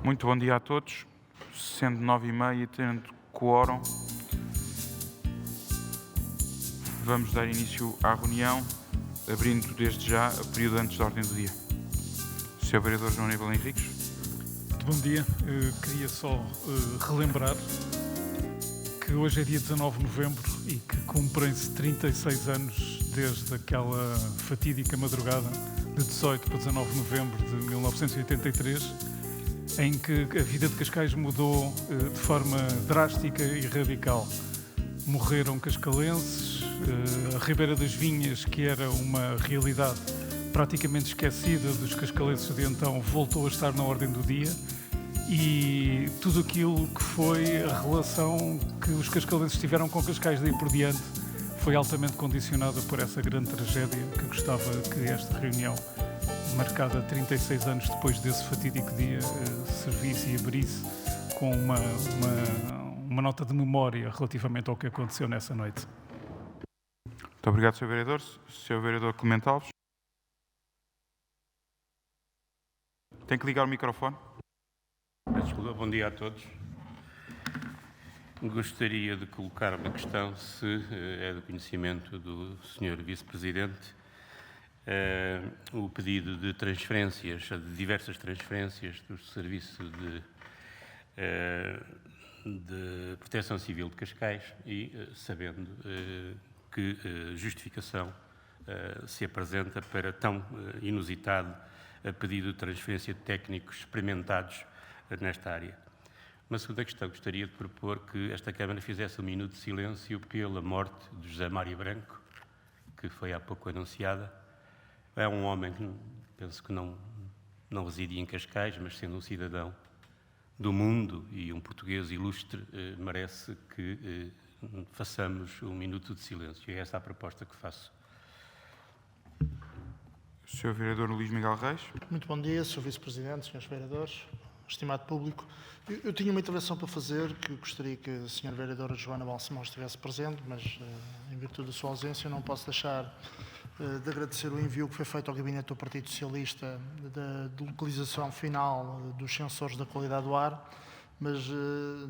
Muito bom dia a todos. Sendo 9h30 e tendo quórum, vamos dar início à reunião, abrindo desde já o período antes da ordem do dia. Sr. Vereador João Aníbal Henriques. Muito bom dia. Queria só relembrar que hoje é dia 19 de novembro e que cumprem-se 36 anos desde aquela fatídica madrugada de 18 para 19 de novembro de 1983, em que a vida de Cascais mudou de forma drástica e radical. Morreram cascalenses, a Ribeira das Vinhas, que era uma realidade praticamente esquecida dos cascalenses de então, voltou a estar na ordem do dia, e tudo aquilo que foi a relação que os cascalenses tiveram com Cascais daí por diante foi altamente condicionada por essa grande tragédia, que gostava que esta reunião, marcada 36 anos depois desse fatídico dia, servisse e abrisse com uma nota de memória relativamente ao que aconteceu nessa noite. Muito obrigado, Sr. Vereador. Sr. Vereador Clemente Alves. Tem que ligar o microfone. Desculpa, bom dia a todos. Gostaria de colocar uma questão, se é do conhecimento do Sr. Vice-Presidente, o pedido de transferências, de diversas transferências do Serviço de Proteção Civil de Cascais e sabendo que justificação se apresenta para tão inusitado pedido de transferência de técnicos experimentados nesta área. Uma segunda questão, gostaria de propor que esta Câmara fizesse um minuto de silêncio pela morte de José Mário Branco, que foi há pouco anunciada. É um homem que penso que não residia em Cascais, mas sendo um cidadão do mundo e um português ilustre, merece que façamos um minuto de silêncio. É essa a proposta que faço. Sr. Vereador Luís Miguel Reis. Muito bom dia, Sr. Vice-Presidente, Srs. Vereadores, estimado público. Eu tinha uma intervenção para fazer, que gostaria que a Sra. Vereadora Joana Balsemão estivesse presente, mas em virtude da sua ausência não posso deixar de agradecer o envio que foi feito ao Gabinete do Partido Socialista de localização final dos sensores da qualidade do ar, mas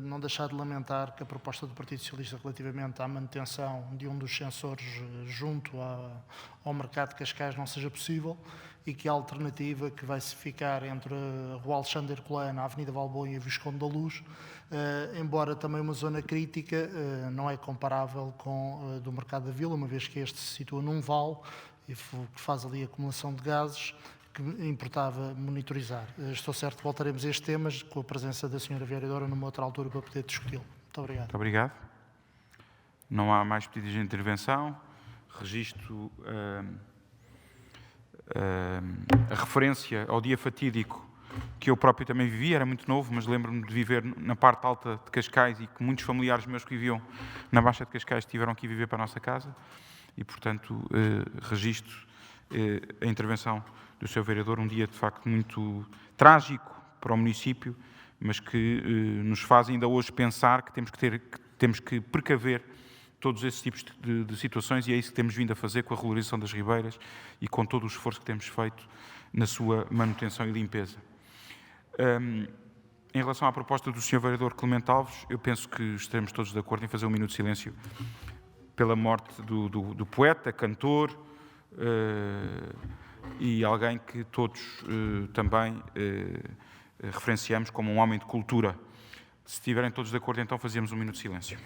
não deixar de lamentar que a proposta do Partido Socialista relativamente à manutenção de um dos sensores junto ao mercado de Cascais não seja possível e que a alternativa que vai se ficar entre a Rua Alexandre Herculano, a Avenida Valboa e a Visconde da Luz, embora também uma zona crítica, não é comparável com a do mercado da Vila, uma vez que este se situa num vale e que faz ali acumulação de gases, que importava monitorizar. Estou certo que voltaremos a este tema com a presença da Sra. Vereadora numa outra altura para poder discuti-lo. Muito obrigado. Muito obrigado. Não há mais pedidos de intervenção. Registro a referência ao dia fatídico que eu próprio também vivi. Era muito novo, mas lembro-me de viver na parte alta de Cascais e que muitos familiares meus que viviam na Baixa de Cascais tiveram que ir viver para a nossa casa e, portanto, registro a intervenção do Sr. Vereador, um dia de facto muito trágico para o município, mas que nos faz ainda hoje pensar que temos que precaver todos esses tipos de situações, e é isso que temos vindo a fazer com a regularização das ribeiras e com todo o esforço que temos feito na sua manutenção e limpeza. Em relação à proposta do Sr. Vereador Clemente Alves, eu penso que estaremos todos de acordo em fazer um minuto de silêncio pela morte do poeta, cantor, e alguém que todos também referenciamos como um homem de cultura. Se estiverem todos de acordo, então fazemos um minuto de silêncio.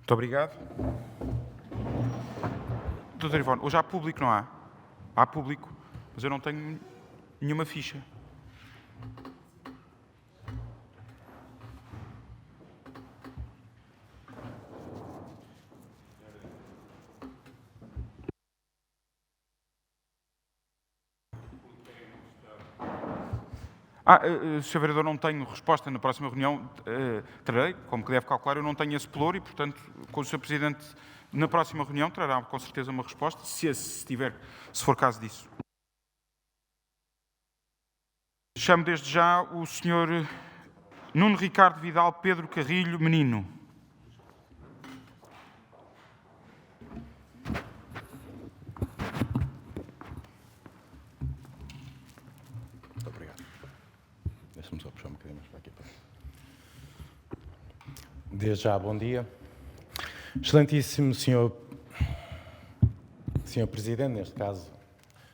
Muito obrigado. Doutor Ivone, hoje há público, não há? Há público, mas eu não tenho nenhuma ficha. Sr. Vereador, não tenho resposta. Na próxima reunião trarei, como que deve calcular, eu não tenho esse pelouro e, portanto, com o Sr. Presidente, na próxima reunião trará com certeza uma resposta, se for caso disso. Chamo desde já o Sr. Nuno Ricardo Vidal Pedro Carrilho Menino. Muito obrigado. Deixa-me só puxar um bocadinho mais para aqui. Desde já, bom dia. Excelentíssimo Sr. Presidente, neste caso,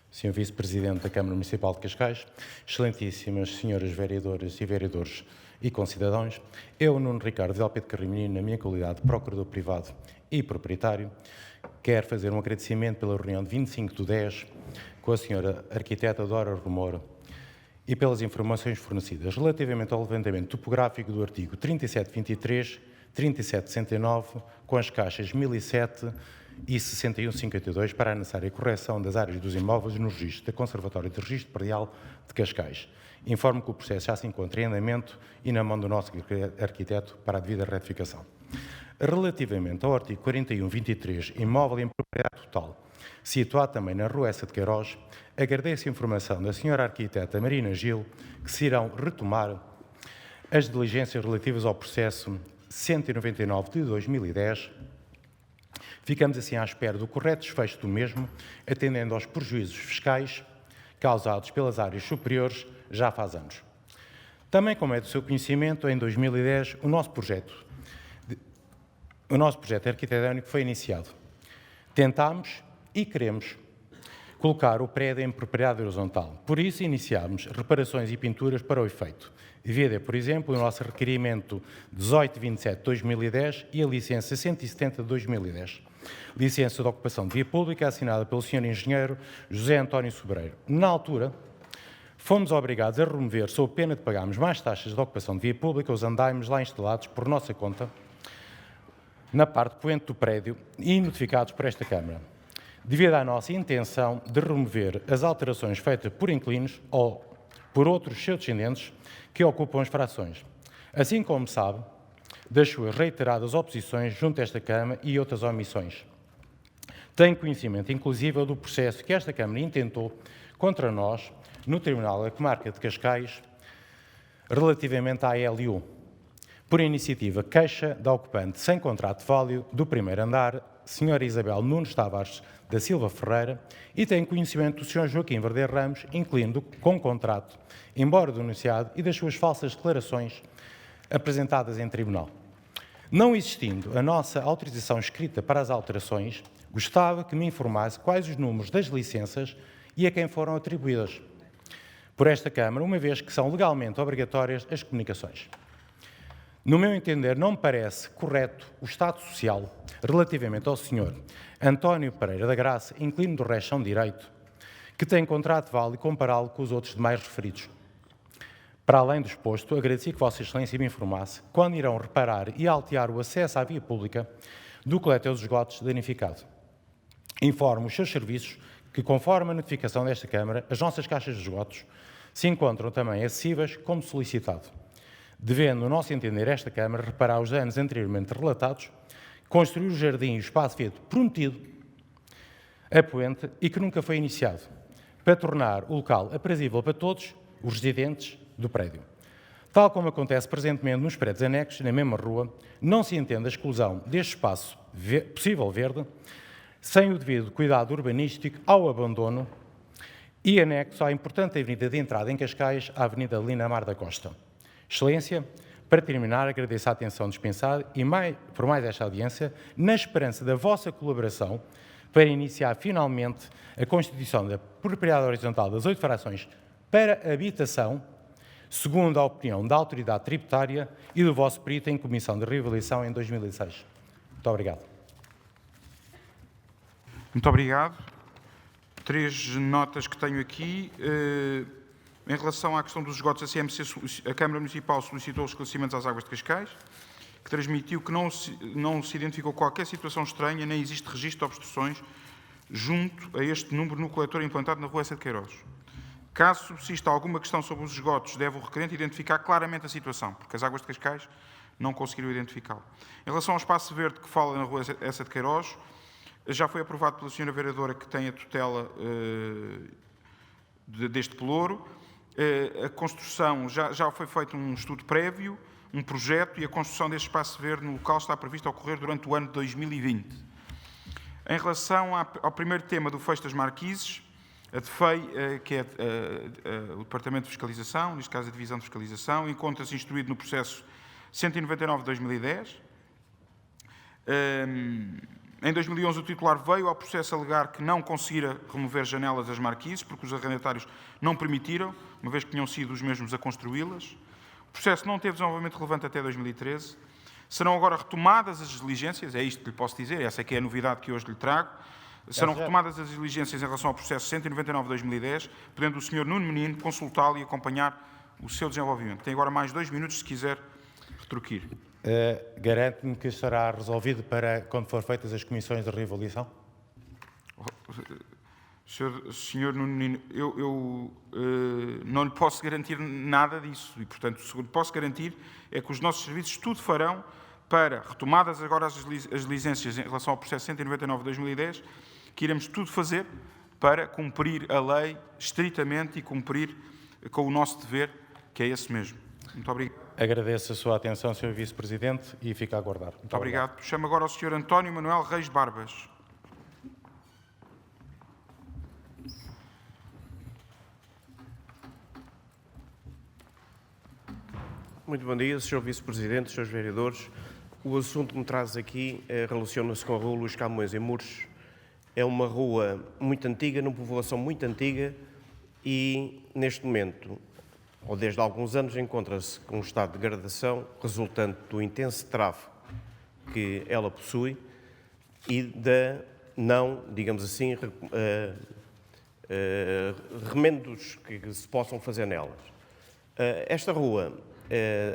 Sr. Vice-Presidente da Câmara Municipal de Cascais, excelentíssimas senhoras vereadoras e vereadores e concidadãos, eu, Nuno Ricardo Vidal Pedro Carrilho Menino, na minha qualidade de procurador privado e proprietário, quero fazer um agradecimento pela reunião de 25/10 com a senhora arquiteta Dora Romor e pelas informações fornecidas relativamente ao levantamento topográfico do artigo 3723, 3769, com as caixas 1007 e 6152 para a necessária correção das áreas dos imóveis no registro da Conservatório de Registro Predial de Cascais. Informo que o processo já se encontra em andamento e na mão do nosso arquiteto para a devida retificação. Relativamente ao artigo 4123, imóvel em propriedade total, situado também na Rua Essa de Queiroz, agradeço a informação da senhora arquiteta Marina Gil que se irão retomar as diligências relativas ao processo 199 de 2010. Ficamos assim à espera do correto desfecho do mesmo, atendendo aos prejuízos fiscais causados pelas áreas superiores já faz anos. Também, como é do seu conhecimento, em 2010 o nosso projeto arquitetónico foi iniciado. Tentámos e queremos colocar o prédio em propriedade horizontal. Por isso, iniciámos reparações e pinturas para o efeito. Vede, por exemplo, o nosso requerimento 1827/2010 e a licença 170/2010. Licença de ocupação de via pública assinada pelo Sr. Engenheiro José António Sobreiro. Na altura, fomos obrigados a remover, sob pena de pagarmos mais taxas de ocupação de via pública, os andaimes lá instalados por nossa conta, na parte poente do prédio e notificados por esta Câmara, devido à nossa intenção de remover as alterações feitas por inquilinos ou por outros seus descendentes que ocupam as frações. Assim como sabe, das suas reiteradas oposições junto a esta Câmara e outras omissões. Tenho conhecimento, inclusive, do processo que esta Câmara intentou contra nós no Tribunal da Comarca de Cascais relativamente à ALU, por iniciativa queixa da ocupante sem contrato válido do primeiro andar, Sra. Isabel Nunes Tavares da Silva Ferreira, e tenho conhecimento do Sr. Joaquim Verdadeiro Ramos, incluindo com contrato, embora denunciado, e das suas falsas declarações apresentadas em tribunal. Não existindo a nossa autorização escrita para as alterações, gostava que me informasse quais os números das licenças e a quem foram atribuídas por esta Câmara, uma vez que são legalmente obrigatórias as comunicações. No meu entender, não me parece correto o Estado Social relativamente ao Sr. António Pereira da Graça, inquilino do Rechão Direito, que tem contrato válido e compará-lo com os outros demais referidos. Para além do exposto, agradecia que Vossa Excelência me informasse quando irão reparar e altear o acesso à via pública do coletor dos esgotos danificado. Informo os seus serviços que, conforme a notificação desta Câmara, as nossas caixas de esgotos se encontram também acessíveis como solicitado, devendo, no nosso entender, esta Câmara reparar os danos anteriormente relatados, construir o jardim e o espaço verde prometido a poente e que nunca foi iniciado, para tornar o local aprazível para todos os residentes do prédio. Tal como acontece presentemente nos prédios anexos, na mesma rua, não se entende a exclusão deste espaço possível verde sem o devido cuidado urbanístico ao abandono e anexo à importante avenida de entrada em Cascais, a Avenida Lina Mar da Costa. Excelência, para terminar, agradeço a atenção dispensada e por mais esta audiência, na esperança da vossa colaboração para iniciar finalmente a constituição da propriedade horizontal das 8 frações para habitação, segundo a opinião da autoridade tributária e do vosso perito em comissão de reavaliação em 2006. Muito obrigado. Muito obrigado. 3 notas que tenho aqui. Em relação à questão dos esgotos, a Câmara Municipal solicitou os esclarecimentos às Águas de Cascais, que transmitiu que não se identificou qualquer situação estranha, nem existe registro de obstruções junto a este número no coletor implantado na Rua Essa de Queiroz. Caso subsista alguma questão sobre os esgotos, deve o requerente identificar claramente a situação, porque as Águas de Cascais não conseguiram identificá-lo. Em relação ao espaço verde que fala na Rua Essa de Queiroz, já foi aprovado pela Sra. Vereadora que tem a tutela deste pelouro. A construção, já foi feito um estudo prévio, um projeto, e a construção deste espaço verde no local está prevista ocorrer durante o ano de 2020. Em relação ao primeiro tema do fecho das marquises, a DFEI, que é o Departamento de Fiscalização, neste caso a Divisão de Fiscalização, encontra-se instruído no processo 199 de 2010. Em 2011, o titular veio ao processo alegar que não conseguira remover janelas das marquises, porque os arrendatários não permitiram, uma vez que tinham sido os mesmos a construí-las. O processo não teve desenvolvimento relevante até 2013. Serão agora retomadas as diligências, é isto que lhe posso dizer, essa é que é a novidade que hoje lhe trago. Serão retomadas as diligências em relação ao processo 199 de 2010, podendo o Sr. Nuno Menino consultá-lo e acompanhar o seu desenvolvimento. Tem agora mais 2 minutos, se quiser retorquir. Garante-me que estará resolvido para quando for feitas as comissões de reavaliação? Senhor Nuno Menino, eu não lhe posso garantir nada disso e, portanto, o que lhe posso garantir é que os nossos serviços tudo farão para, retomadas agora as diligências em relação ao processo 199 de 2010, que iremos tudo fazer para cumprir a lei estritamente e cumprir com o nosso dever, que é esse mesmo. Muito obrigado. Agradeço a sua atenção, Sr. Vice-Presidente, e fico a aguardar. Muito obrigado. Chamo agora o Sr. António Manuel Reis Barbas. Muito bom dia, Sr. Vice-Presidente, Srs. Vereadores. O assunto que me traz aqui relaciona-se com a Rua Luís Camões, em Mures. É uma rua muito antiga, numa povoação muito antiga e, neste momento, ou desde há alguns anos, encontra-se com um estado de degradação resultante do intenso tráfego que ela possui e da não, digamos assim, remendos que se possam fazer nelas. Esta rua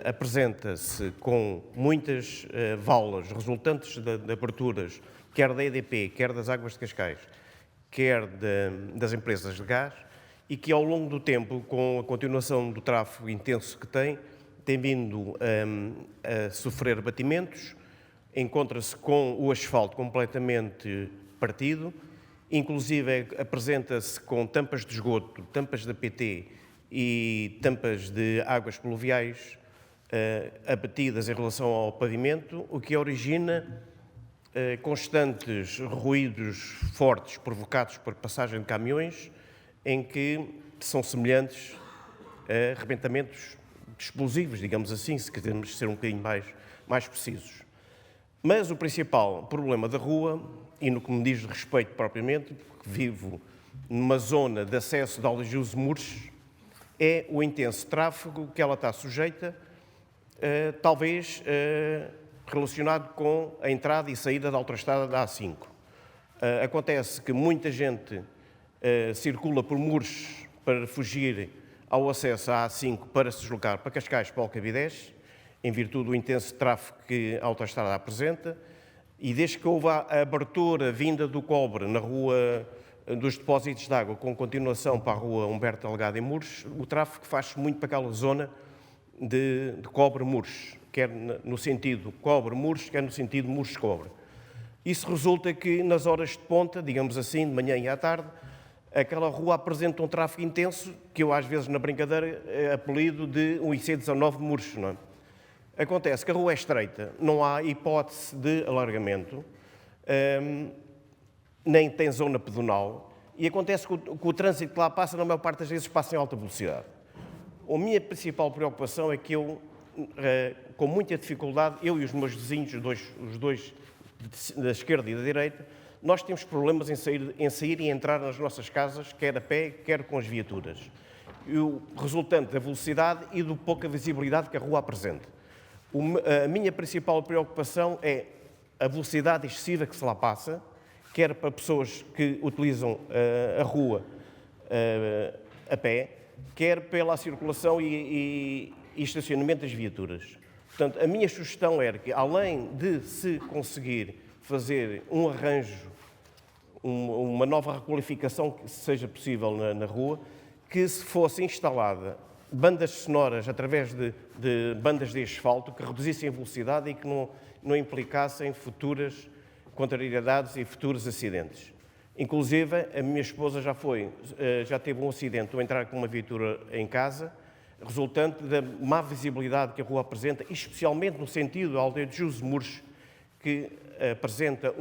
apresenta-se com muitas valas resultantes de aberturas, quer da EDP, quer das Águas de Cascais, quer das empresas de gás, e que ao longo do tempo, com a continuação do tráfego intenso que tem vindo a sofrer batimentos, encontra-se com o asfalto completamente partido, inclusive apresenta-se com tampas de esgoto, tampas da PT e tampas de águas pluviais abatidas em relação ao pavimento, o que origina constantes ruídos fortes provocados por passagem de caminhões, em que são semelhantes a arrebentamentos explosivos, digamos assim, se quisermos ser um bocadinho mais precisos. Mas o principal problema da rua, e no que me diz respeito propriamente, porque vivo numa zona de acesso de Aljuze-Mures, é o intenso tráfego que ela está sujeita, talvez relacionado com a entrada e saída da autoestrada da A5. Acontece que muita gente circula por Mures para fugir ao acesso à A5 para se deslocar para Cascais, para Alcabidez, em virtude do intenso tráfego que a autoestrada apresenta, e desde que houve a abertura vinda do cobre na rua dos depósitos de água, com continuação para a rua Humberto Delgado em Mures, o tráfego faz-se muito para aquela zona de cobre-Mures, quer no sentido cobre-Mures, quer no sentido Mures-cobre. Isso resulta que nas horas de ponta, digamos assim, de manhã e à tarde, aquela rua apresenta um tráfego intenso, que eu às vezes na brincadeira apelido de um IC19 de Mures, não é? Acontece que a rua é estreita, não há hipótese de alargamento, nem tem zona pedonal, e acontece que o trânsito que lá passa, na maior parte das vezes, passa em alta velocidade. A minha principal preocupação é que eu, com muita dificuldade, eu e os meus vizinhos, os dois da esquerda e da direita, nós temos problemas em sair e entrar nas nossas casas, quer a pé, quer com as viaturas. E o resultante da velocidade e da pouca visibilidade que a rua apresenta. A minha principal preocupação é a velocidade excessiva que se lá passa, quer para pessoas que utilizam a rua a pé, quer pela circulação e estacionamento das viaturas. Portanto, a minha sugestão era que, além de se conseguir fazer um arranjo, uma nova requalificação que seja possível na rua, que se fosse instalada bandas sonoras através de bandas de asfalto que reduzissem a velocidade e que não implicassem futuras contrariedades e futuros acidentes. Inclusive, a minha esposa já teve um acidente ao entrar com uma viatura em casa, resultante da má visibilidade que a rua apresenta, especialmente no sentido da aldeia de José Murcho, que apresenta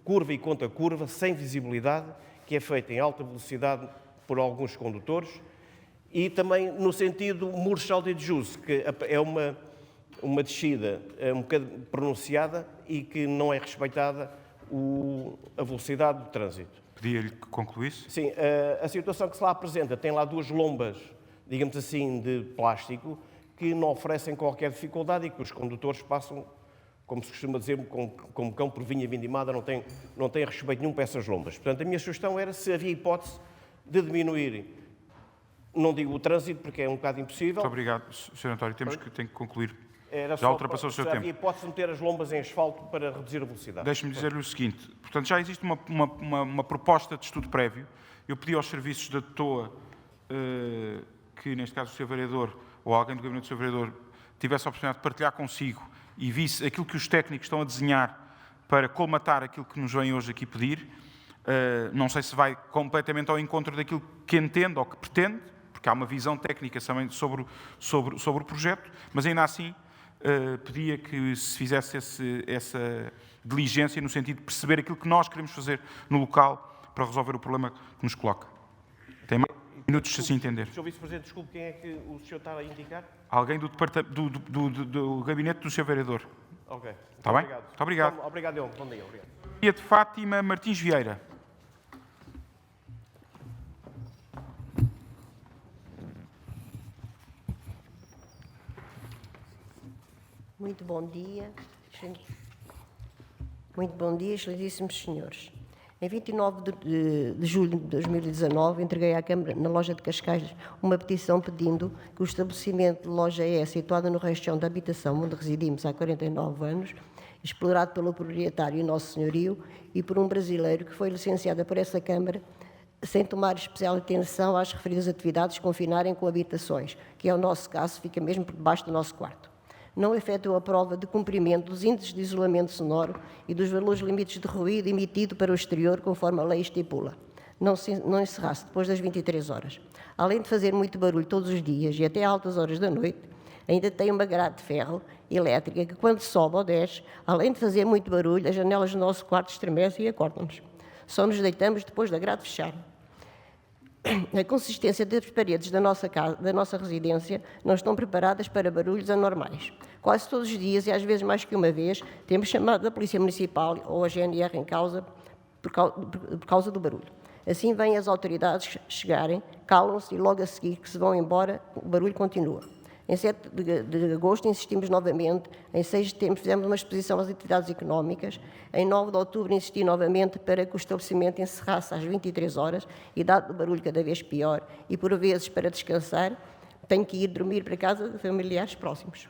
curva e contra-curva, sem visibilidade, que é feita em alta velocidade por alguns condutores, e também no sentido Murcho-Aldeia de Jus, que é uma descida um bocado pronunciada e que não é respeitada a velocidade do trânsito. Pedia-lhe que concluísse? Sim, a situação que se lá apresenta tem lá duas lombas, digamos assim, de plástico, que não oferecem qualquer dificuldade e que os condutores passam, como se costuma dizer, como cão por vinha vindimada, não tem respeito nenhum para essas lombas. Portanto, a minha sugestão era se havia hipótese de diminuir, não digo o trânsito, porque é um bocado impossível. Muito obrigado, Sr. António. Tem que concluir. Era Já ultrapassou o seu tempo. Havia hipótese de meter as lombas em asfalto para reduzir a velocidade. Deixe-me dizer-lhe o seguinte. Portanto, já existe uma proposta de estudo prévio. Eu pedi aos serviços da TOA que, neste caso, o Sr. Vereador ou alguém do Gabinete do Sr. Vereador tivesse a oportunidade de partilhar consigo e visse aquilo que os técnicos estão a desenhar para colmatar aquilo que nos vem hoje aqui pedir. Não sei se vai completamente ao encontro daquilo que entende ou que pretende, porque há uma visão técnica também sobre o projeto, mas ainda assim pedia que se fizesse essa diligência no sentido de perceber aquilo que nós queremos fazer no local para resolver o problema que nos coloca. Tem mais minutos, se assim entender. Sr. Vice-Presidente, desculpe, quem é que o senhor está a indicar? Alguém do gabinete do Sr. Vereador. Ok. Está bem? Obrigado. Muito obrigado. Então, obrigado, Diogo. Bom dia. Obrigado. Maria de Fátima Martins Vieira. Muito bom dia. Muito bom dia, excelentíssimos senhores. Em 29 de julho de 2019, entreguei à Câmara, na loja de Cascais, uma petição pedindo que o estabelecimento de loja E, situado no região da habitação onde residimos há 49 anos, explorado pelo proprietário e Nosso Senhorio e por um brasileiro que foi licenciado por essa Câmara, sem tomar especial atenção às referidas atividades, confinarem com habitações, que é o nosso caso, fica mesmo por debaixo do nosso quarto. Não efetuou a prova de cumprimento dos índices de isolamento sonoro e dos valores limites de ruído emitido para o exterior, conforme a lei estipula. Não encerrasse depois das 23 horas. Além de fazer muito barulho todos os dias e até altas horas da noite, ainda tem uma grade de ferro elétrica que, quando sobe ou desce, além de fazer muito barulho, as janelas do nosso quarto estremecem e acordam-nos. Só nos deitamos depois da grade fechar. A consistência das paredes da nossa casa, da nossa residência, não estão preparadas para barulhos anormais. Quase todos os dias, e às vezes mais que uma vez, temos chamado a Polícia Municipal ou a GNR em causa por causa do barulho. Assim vêm as autoridades chegarem, calam-se e logo a seguir que se vão embora, o barulho continua. Em 7 de agosto insistimos novamente, em 6 de setembro fizemos uma exposição às atividades económicas, em 9 de outubro insisti novamente para que o estabelecimento encerrasse às 23 horas e, dado o barulho cada vez pior, e por vezes para descansar, tenho que ir dormir para casa de familiares próximos.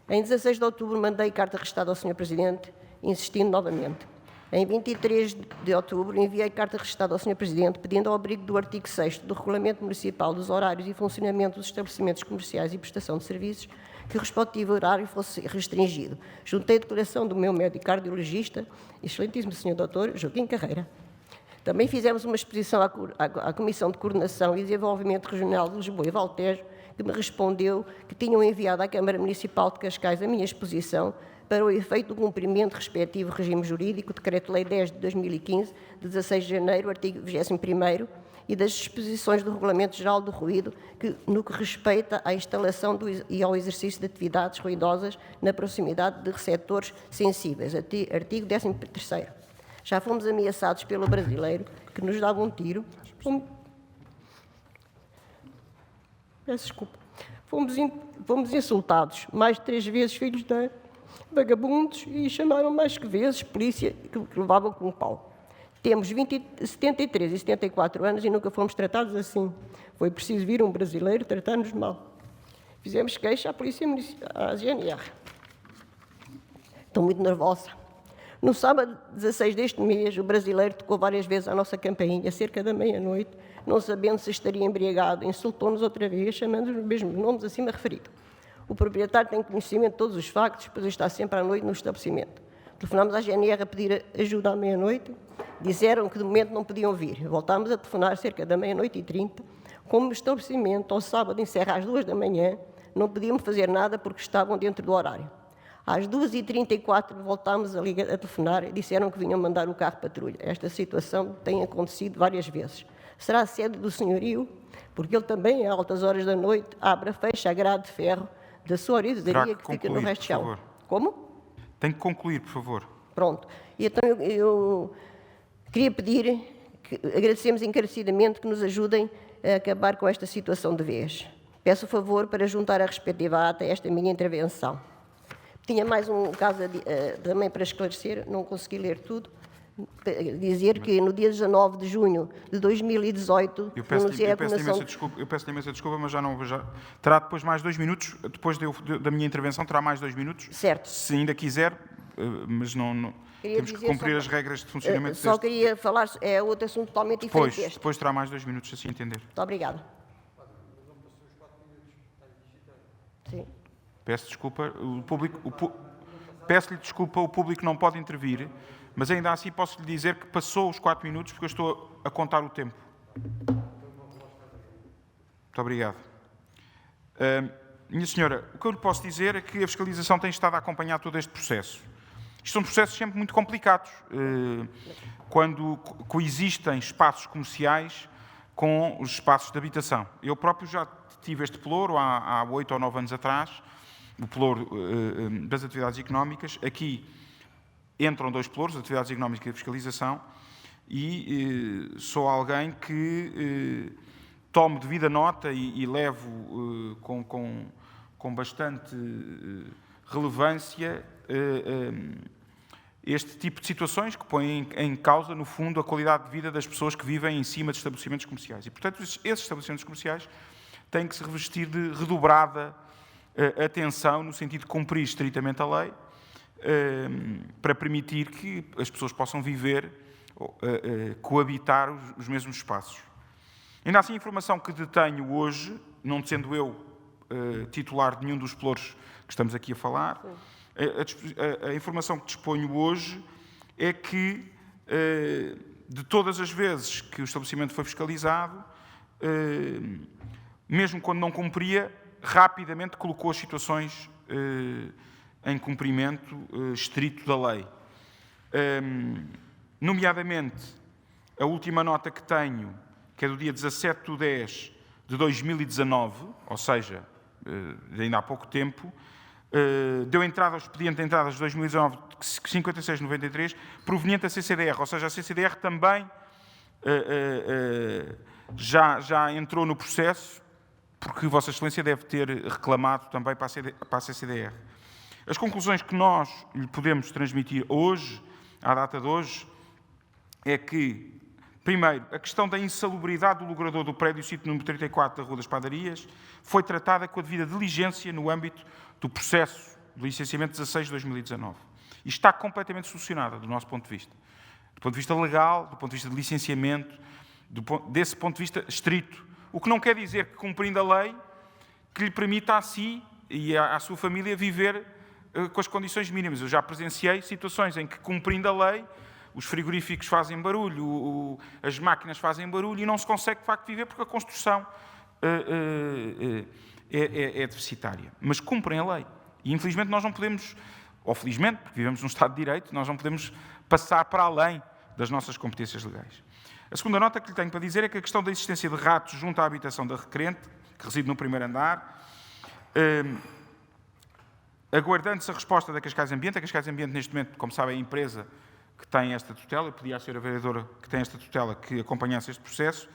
Em 16 de outubro mandei carta restada ao Sr. Presidente, insistindo novamente. Em 23 de outubro enviei carta restada ao Sr. Presidente pedindo ao abrigo do artigo 6º do Regulamento Municipal dos horários e funcionamento dos estabelecimentos comerciais e prestação de serviços que o respectivo horário fosse restringido. Juntei a declaração do meu médico cardiologista, excelentíssimo Sr. Dr. Joaquim Carreira. Também fizemos uma exposição à Comissão de Coordenação e Desenvolvimento Regional de Lisboa e Valtejo, que me respondeu que tinham enviado à Câmara Municipal de Cascais a minha exposição para o efeito do cumprimento respectivo regime jurídico, Decreto-Lei 10 de 2015, de 16 de janeiro, artigo 21º, e das disposições do Regulamento Geral do Ruído, no que respeita à instalação e ao exercício de atividades ruidosas na proximidade de receptores sensíveis, artigo 13º. Já fomos ameaçados pelo brasileiro, que nos dava um tiro. Peço desculpa. Fomos insultados mais de 3 vezes, filhos da... vagabundos, e chamaram mais que vezes polícia que levavam com um pau. Temos 73 e 74 anos e nunca fomos tratados assim. Foi preciso vir um brasileiro tratar-nos mal. Fizemos queixa à polícia municipal, à GNR. Estou muito nervosa. No sábado 16 deste mês, o brasileiro tocou várias vezes à nossa campainha, cerca da meia-noite, não sabendo se estaria embriagado, insultou-nos outra vez, chamando-nos os mesmos nomes acima referido. O proprietário tem conhecimento de todos os factos, pois está sempre à noite no estabelecimento. Telefonámos à GNR a pedir ajuda à meia-noite, disseram que de momento não podiam vir. Voltámos a telefonar cerca da meia-noite e 30, como o estabelecimento ao sábado encerra às 2 da manhã, não podíamos fazer nada porque estavam dentro do horário. Às 2h34 voltámos a telefonar e disseram que vinham mandar o carro de patrulha. Esta situação tem acontecido várias vezes. Será a sede do senhorio? Porque ele também, a altas horas da noite, abre, fecha a grade de ferro da sua orivesaria que fica no resto de chão. Como? Tem que concluir, por favor. Pronto. E então eu queria pedir, agradecemos encarecidamente que nos ajudem a acabar com esta situação de vez. Peço o favor para juntar a respectiva ata a esta minha intervenção. Tinha mais um caso também para esclarecer, não consegui ler tudo. Dizer que no dia 19 de junho de 2018... Eu peço-lhe imensa desculpa, mas terá depois mais 2 minutos, depois da minha intervenção, terá mais 2 minutos. Certo. Se ainda quiser, mas não temos que cumprir as regras de funcionamento. Só queria falar, é outro assunto totalmente diferente deste. Depois terá mais 2 minutos, se assim entender. Muito obrigada. Sim. Peço desculpa, peço-lhe desculpa, o público não pode intervir, mas ainda assim posso-lhe dizer que passou os 4 minutos porque eu estou a contar o tempo. Muito obrigado. Minha senhora, o que eu lhe posso dizer é que a fiscalização tem estado a acompanhar todo este processo. Isto são processos sempre muito complicados, quando coexistem espaços comerciais com os espaços de habitação. Eu próprio já tive este pelouro há 8 ou 9 anos atrás, o pelouro das atividades económicas. Aqui entram 2 pelouros, atividades económicas e fiscalização, e sou alguém que tomo devida nota e levo com bastante relevância este tipo de situações que põem em causa, no fundo, a qualidade de vida das pessoas que vivem em cima de estabelecimentos comerciais. E, portanto, esses estabelecimentos comerciais têm que se revestir de redobrada atenção no sentido de cumprir estritamente a lei, para permitir que as pessoas possam viver, coabitar os mesmos espaços. Ainda assim, a informação que detenho hoje, não sendo eu titular de nenhum dos pelouros que estamos aqui a falar, a informação que disponho hoje é que, de todas as vezes que o estabelecimento foi fiscalizado, mesmo quando não cumpria, rapidamente colocou as situações em cumprimento estrito da lei. Nomeadamente, a última nota que tenho, que é do dia 17/10/2019, ou seja, ainda há pouco tempo, deu entrada ao expediente de entradas de 2019 5693, proveniente da CCDR, ou seja, a CCDR também já entrou no processo, porque Vossa Excelência deve ter reclamado também para a CCDR. As conclusões que nós lhe podemos transmitir hoje, à data de hoje, é que, primeiro, a questão da insalubridade do logrador do prédio sítio número 34 da Rua das Padarias foi tratada com a devida diligência no âmbito do processo de licenciamento 16 de 2019. E está completamente solucionada, do nosso ponto de vista. Do ponto de vista legal, do ponto de vista de licenciamento, desse ponto de vista estrito. O que não quer dizer que, cumprindo a lei, que lhe permita a si e à sua família viver com as condições mínimas. Eu já presenciei situações em que, cumprindo a lei, os frigoríficos fazem barulho, as máquinas fazem barulho e não se consegue, de facto, viver porque a construção é deficitária. Mas cumprem a lei. E, infelizmente, nós não podemos, ou felizmente, porque vivemos num Estado de Direito, nós não podemos passar para além das nossas competências legais. A segunda nota que lhe tenho para dizer é que a questão da existência de ratos junto à habitação da requerente, que reside no primeiro andar, aguardando-se a resposta da Cascais Ambiente. A Cascais Ambiente, neste momento, como sabem, é a empresa que tem esta tutela. Eu pedi à senhora vereadora que tem esta tutela que acompanhasse este processo.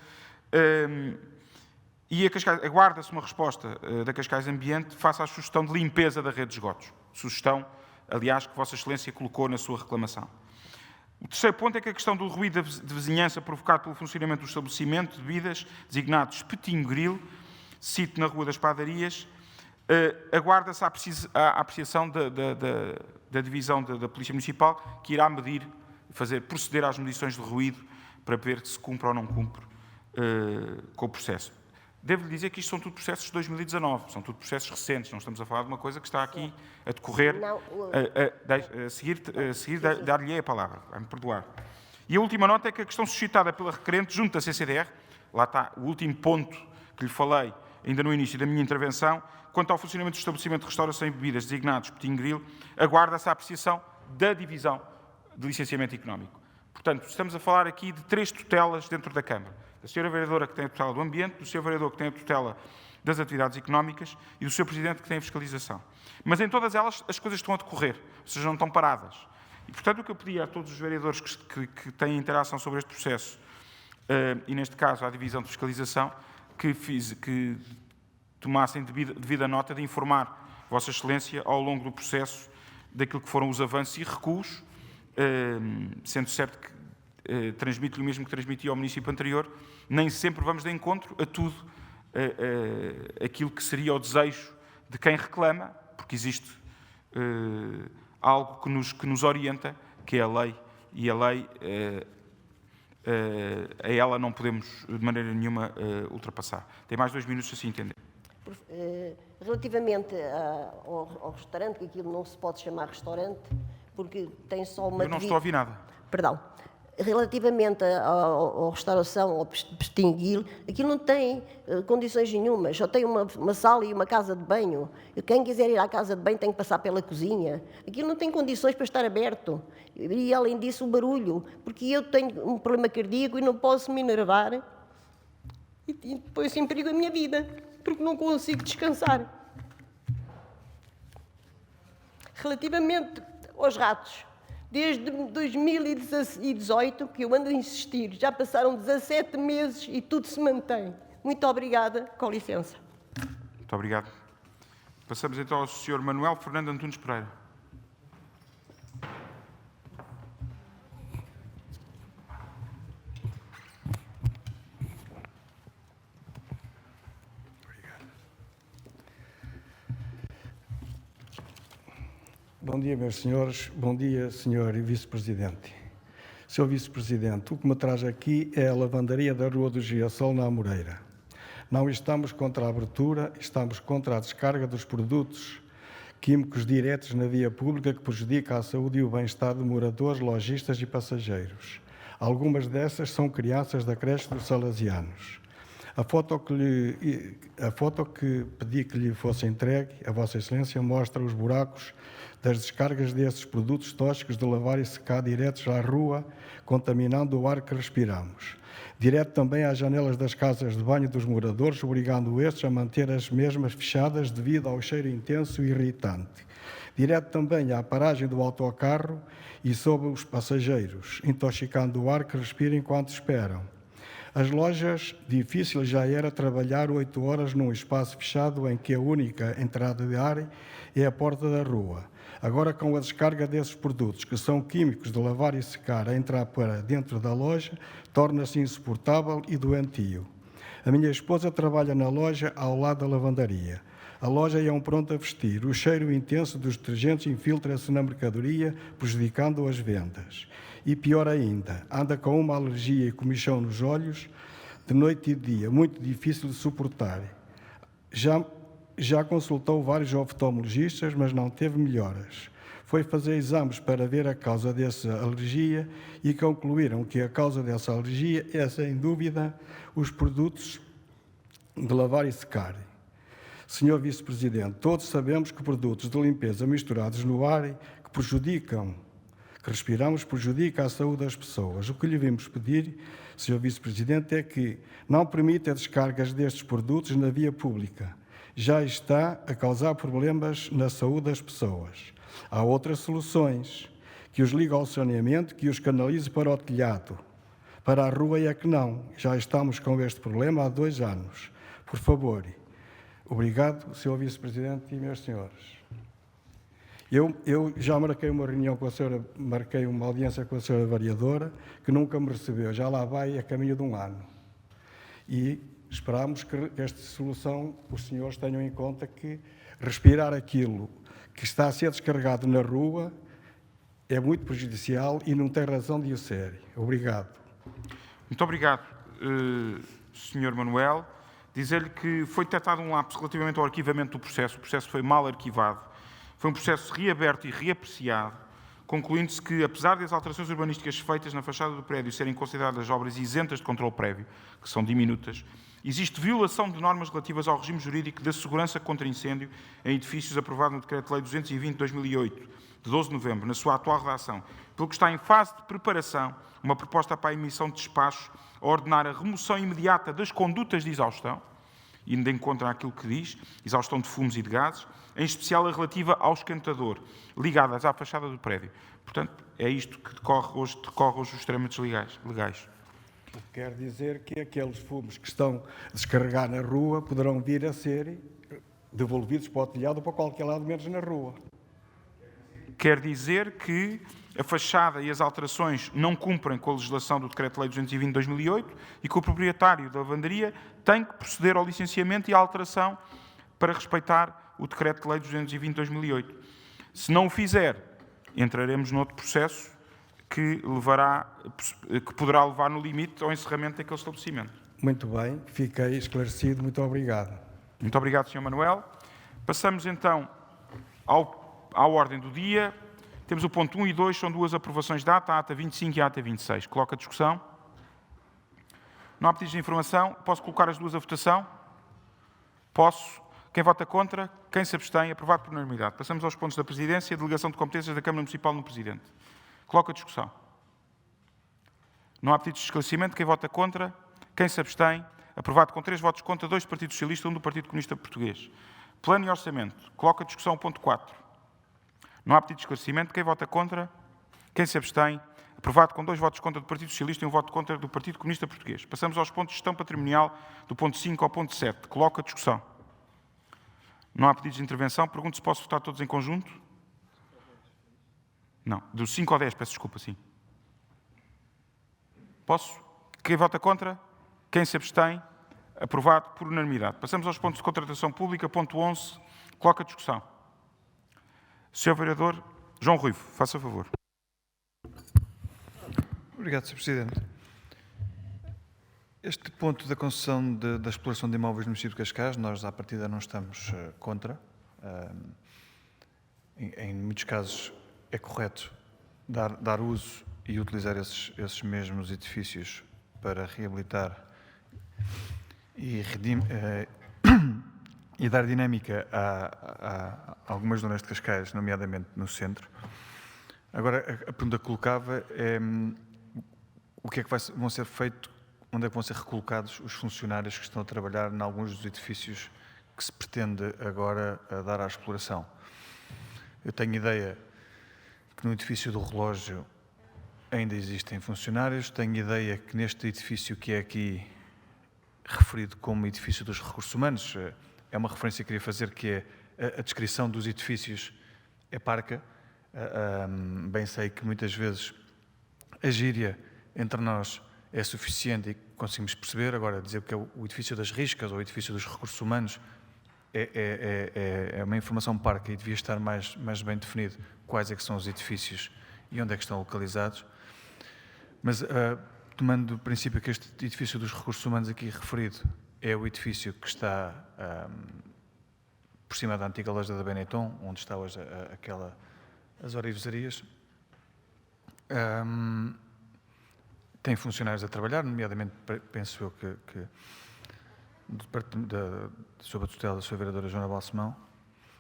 E aguarda-se uma resposta da Cascais Ambiente face à sugestão de limpeza da rede de esgotos. Sugestão aliás, que Vossa Excelência colocou na sua reclamação. O terceiro ponto é que a questão do ruído de vizinhança provocado pelo funcionamento do estabelecimento de bebidas, designado Espetinho Grill, sito na Rua das Padarias, aguarda-se a apreciação da divisão da Polícia Municipal, que irá proceder às medições de ruído para ver se cumpre ou não cumpre com o processo. Devo-lhe dizer que isto são tudo processos de 2019, são tudo processos recentes, não estamos a falar de uma coisa que está aqui a decorrer. A seguir dar-lhe a palavra, vai-me perdoar. E a última nota é que a questão suscitada pela requerente junto da CCDR, lá está o último ponto que lhe falei ainda no início da minha intervenção, quanto ao funcionamento do estabelecimento de restauração e bebidas designados Espetinho Grill, aguarda-se a apreciação da divisão de licenciamento económico. Portanto, estamos a falar aqui de 3 tutelas dentro da Câmara. Da Sra. Vereadora que tem a tutela do ambiente, do Sr. Vereador que tem a tutela das atividades económicas e do Sr. Presidente que tem a fiscalização. Mas em todas elas as coisas estão a decorrer, ou seja, não estão paradas. E, portanto, o que eu pedi a todos os vereadores que têm interação sobre este processo, e neste caso à Divisão de Fiscalização, que tomassem devida nota de informar Vossa Excelência ao longo do processo daquilo que foram os avanços e recuos, sendo certo que transmito-lhe o mesmo que transmiti ao município anterior, nem sempre vamos de encontro a tudo aquilo que seria o desejo de quem reclama, porque existe algo que nos orienta, que é a lei, e a lei, a ela não podemos de maneira nenhuma ultrapassar. Tem mais 2 minutos, assim entender. Relativamente ao restaurante, que aquilo não se pode chamar restaurante, porque tem só uma... Eu não estou a ouvir nada. Perdão. Relativamente à restauração, ao Espetinho Grill, aquilo não tem condições nenhumas, só tem uma sala e uma casa de banho. Quem quiser ir à casa de banho tem que passar pela cozinha. Aquilo não tem condições para estar aberto. E, além disso, o barulho, porque eu tenho um problema cardíaco e não posso me enervar e depois em perigo a minha vida, porque não consigo descansar. Relativamente aos ratos, desde 2018 que eu ando a insistir, já passaram 17 meses e tudo se mantém. Muito obrigada, com licença. Muito obrigado. Passamos então ao Sr. Manuel Fernando Antunes Pereira. Bom dia, meus senhores. Bom dia, senhor Vice-Presidente. Senhor Vice-Presidente, o que me traz aqui é a lavandaria da Rua do Girassol, na Amoreira. Não estamos contra a abertura, estamos contra a descarga dos produtos químicos diretos na via pública que prejudica a saúde e o bem-estar de moradores, lojistas e passageiros. Algumas dessas são crianças da creche dos Salesianos. A foto que pedi que lhe fosse entregue, a Vossa Excelência, mostra os buracos das descargas desses produtos tóxicos de lavar e secar diretos à rua, contaminando o ar que respiramos. Direto também às janelas das casas de banho dos moradores, obrigando estes a manter as mesmas fechadas devido ao cheiro intenso e irritante. Direto também à paragem do autocarro e sobre os passageiros, intoxicando o ar que respiram enquanto esperam. As lojas, difícil já era trabalhar 8 horas num espaço fechado em que a única entrada de ar é a porta da rua. Agora, com a descarga desses produtos, que são químicos de lavar e secar, a entrar para dentro da loja, torna-se insuportável e doentio. A minha esposa trabalha na loja ao lado da lavandaria. A loja é um pronto a vestir. O cheiro intenso dos detergentes infiltra-se na mercadoria, prejudicando as vendas. E pior ainda, anda com uma alergia e comichão nos olhos, de noite e de dia, muito difícil de suportar. Já consultou vários oftalmologistas, mas não teve melhoras. Foi fazer exames para ver a causa dessa alergia e concluíram que a causa dessa alergia é, sem dúvida, os produtos de lavar e secar. Senhor Vice-Presidente, todos sabemos que produtos de limpeza misturados no ar que respiramos prejudica a saúde das pessoas. O que lhe vimos pedir, Sr. Vice-Presidente, é que não permita descargas destes produtos na via pública. Já está a causar problemas na saúde das pessoas. Há outras soluções, que os ligue ao saneamento, que os canalize para o telhado. Para a rua é que não. Já estamos com este problema há 2 anos. Por favor. Obrigado, Sr. Vice-Presidente e meus senhores. Eu já marquei uma reunião com a senhora, marquei uma audiência com a senhora vereadora, que nunca me recebeu, já lá vai a caminho de um ano. E esperamos que esta solução os senhores tenham em conta que respirar aquilo que está a ser descarregado na rua é muito prejudicial e não tem razão de o ser. Obrigado. Muito obrigado, Sr. Manuel. Dizer-lhe que foi detectado um lapso relativamente ao arquivamento do processo. O processo foi mal arquivado. Foi um processo reaberto e reapreciado, concluindo-se que, apesar das alterações urbanísticas feitas na fachada do prédio serem consideradas obras isentas de controle prévio, que são diminutas, existe violação de normas relativas ao regime jurídico da segurança contra incêndio em edifícios aprovado no Decreto-Lei 220 de 2008, de 12 de novembro, na sua atual redação, pelo que está em fase de preparação uma proposta para a emissão de despachos a ordenar a remoção imediata das condutas de exaustão, indo de encontro àquilo que diz, exaustão de fumos e de gases, em especial a relativa ao esquentador, ligadas à fachada do prédio. Portanto, é isto que decorre hoje os trâmites legais. Quer dizer que aqueles fumos que estão a descarregar na rua poderão vir a ser devolvidos para o telhado ou para qualquer lado, menos na rua. Quer dizer que a fachada e as alterações não cumprem com a legislação do Decreto-Lei 220 de 2008 e que o proprietário da lavanderia tem que proceder ao licenciamento e à alteração para respeitar o Decreto-Lei 220 de 2008. Se não o fizer, entraremos noutro processo que poderá levar no limite ao encerramento daquele estabelecimento. Muito bem, fiquei esclarecido. Muito obrigado. Muito obrigado, Sr. Manuel. Passamos então à ordem do dia. Temos o ponto 1 e 2, são duas aprovações de ata, a ata 25 e a ata 26. Coloca a discussão. Não há pedidos de informação. Posso colocar as duas a votação? Posso. Quem vota contra? Quem se abstém? Aprovado por unanimidade. Passamos aos pontos da Presidência, delegação de competências da Câmara Municipal no Presidente. Coloca a discussão. Não há pedidos de esclarecimento. Quem vota contra? Quem se abstém? Aprovado com 3 votos contra, 2 do Partido Socialista e 1 do Partido Comunista Português. Plano e Orçamento. Coloca a discussão ponto 4. Não há pedido de esclarecimento. Quem vota contra? Quem se abstém? Aprovado com 2 votos contra do Partido Socialista e 1 voto contra do Partido Comunista Português. Passamos aos pontos de gestão patrimonial do ponto 5 ao ponto 7. Coloca a discussão. Não há pedidos de intervenção. Pergunto se posso votar todos em conjunto. Não. Do 5 ao 10, peço desculpa, sim. Posso? Quem vota contra? Quem se abstém? Aprovado por unanimidade. Passamos aos pontos de contratação pública. Ponto 11. Coloca a discussão. Sr. Vereador João Ruivo, faça favor. Obrigado, Sr. Presidente. Este ponto da concessão da exploração de imóveis no município de Cascais, nós à partida não estamos contra. Em muitos casos é correto dar uso e utilizar esses mesmos edifícios para reabilitar e dar dinâmica a algumas zonas de Cascais, nomeadamente no centro. Agora, a pergunta que colocava é o que é que vão ser feito, onde é que vão ser recolocados os funcionários que estão a trabalhar em alguns dos edifícios que se pretende agora dar à exploração. Eu tenho ideia que no edifício do relógio ainda existem funcionários, tenho ideia que neste edifício que é aqui referido como edifício dos recursos humanos, é uma referência que queria fazer, que é a descrição dos edifícios é parca. Bem sei que muitas vezes a gíria entre nós é suficiente e conseguimos perceber. Agora, dizer que é o edifício das riscas ou o edifício dos recursos humanos é uma informação parca e devia estar mais bem definido quais é que são os edifícios e onde é que estão localizados. Mas, tomando o princípio que este edifício dos recursos humanos aqui referido é o edifício que está por cima da antiga loja da Benetton, onde está hoje as orivesarias, tem funcionários a trabalhar, nomeadamente, penso eu, que sob a tutela da sua vereadora Joana Balsemão,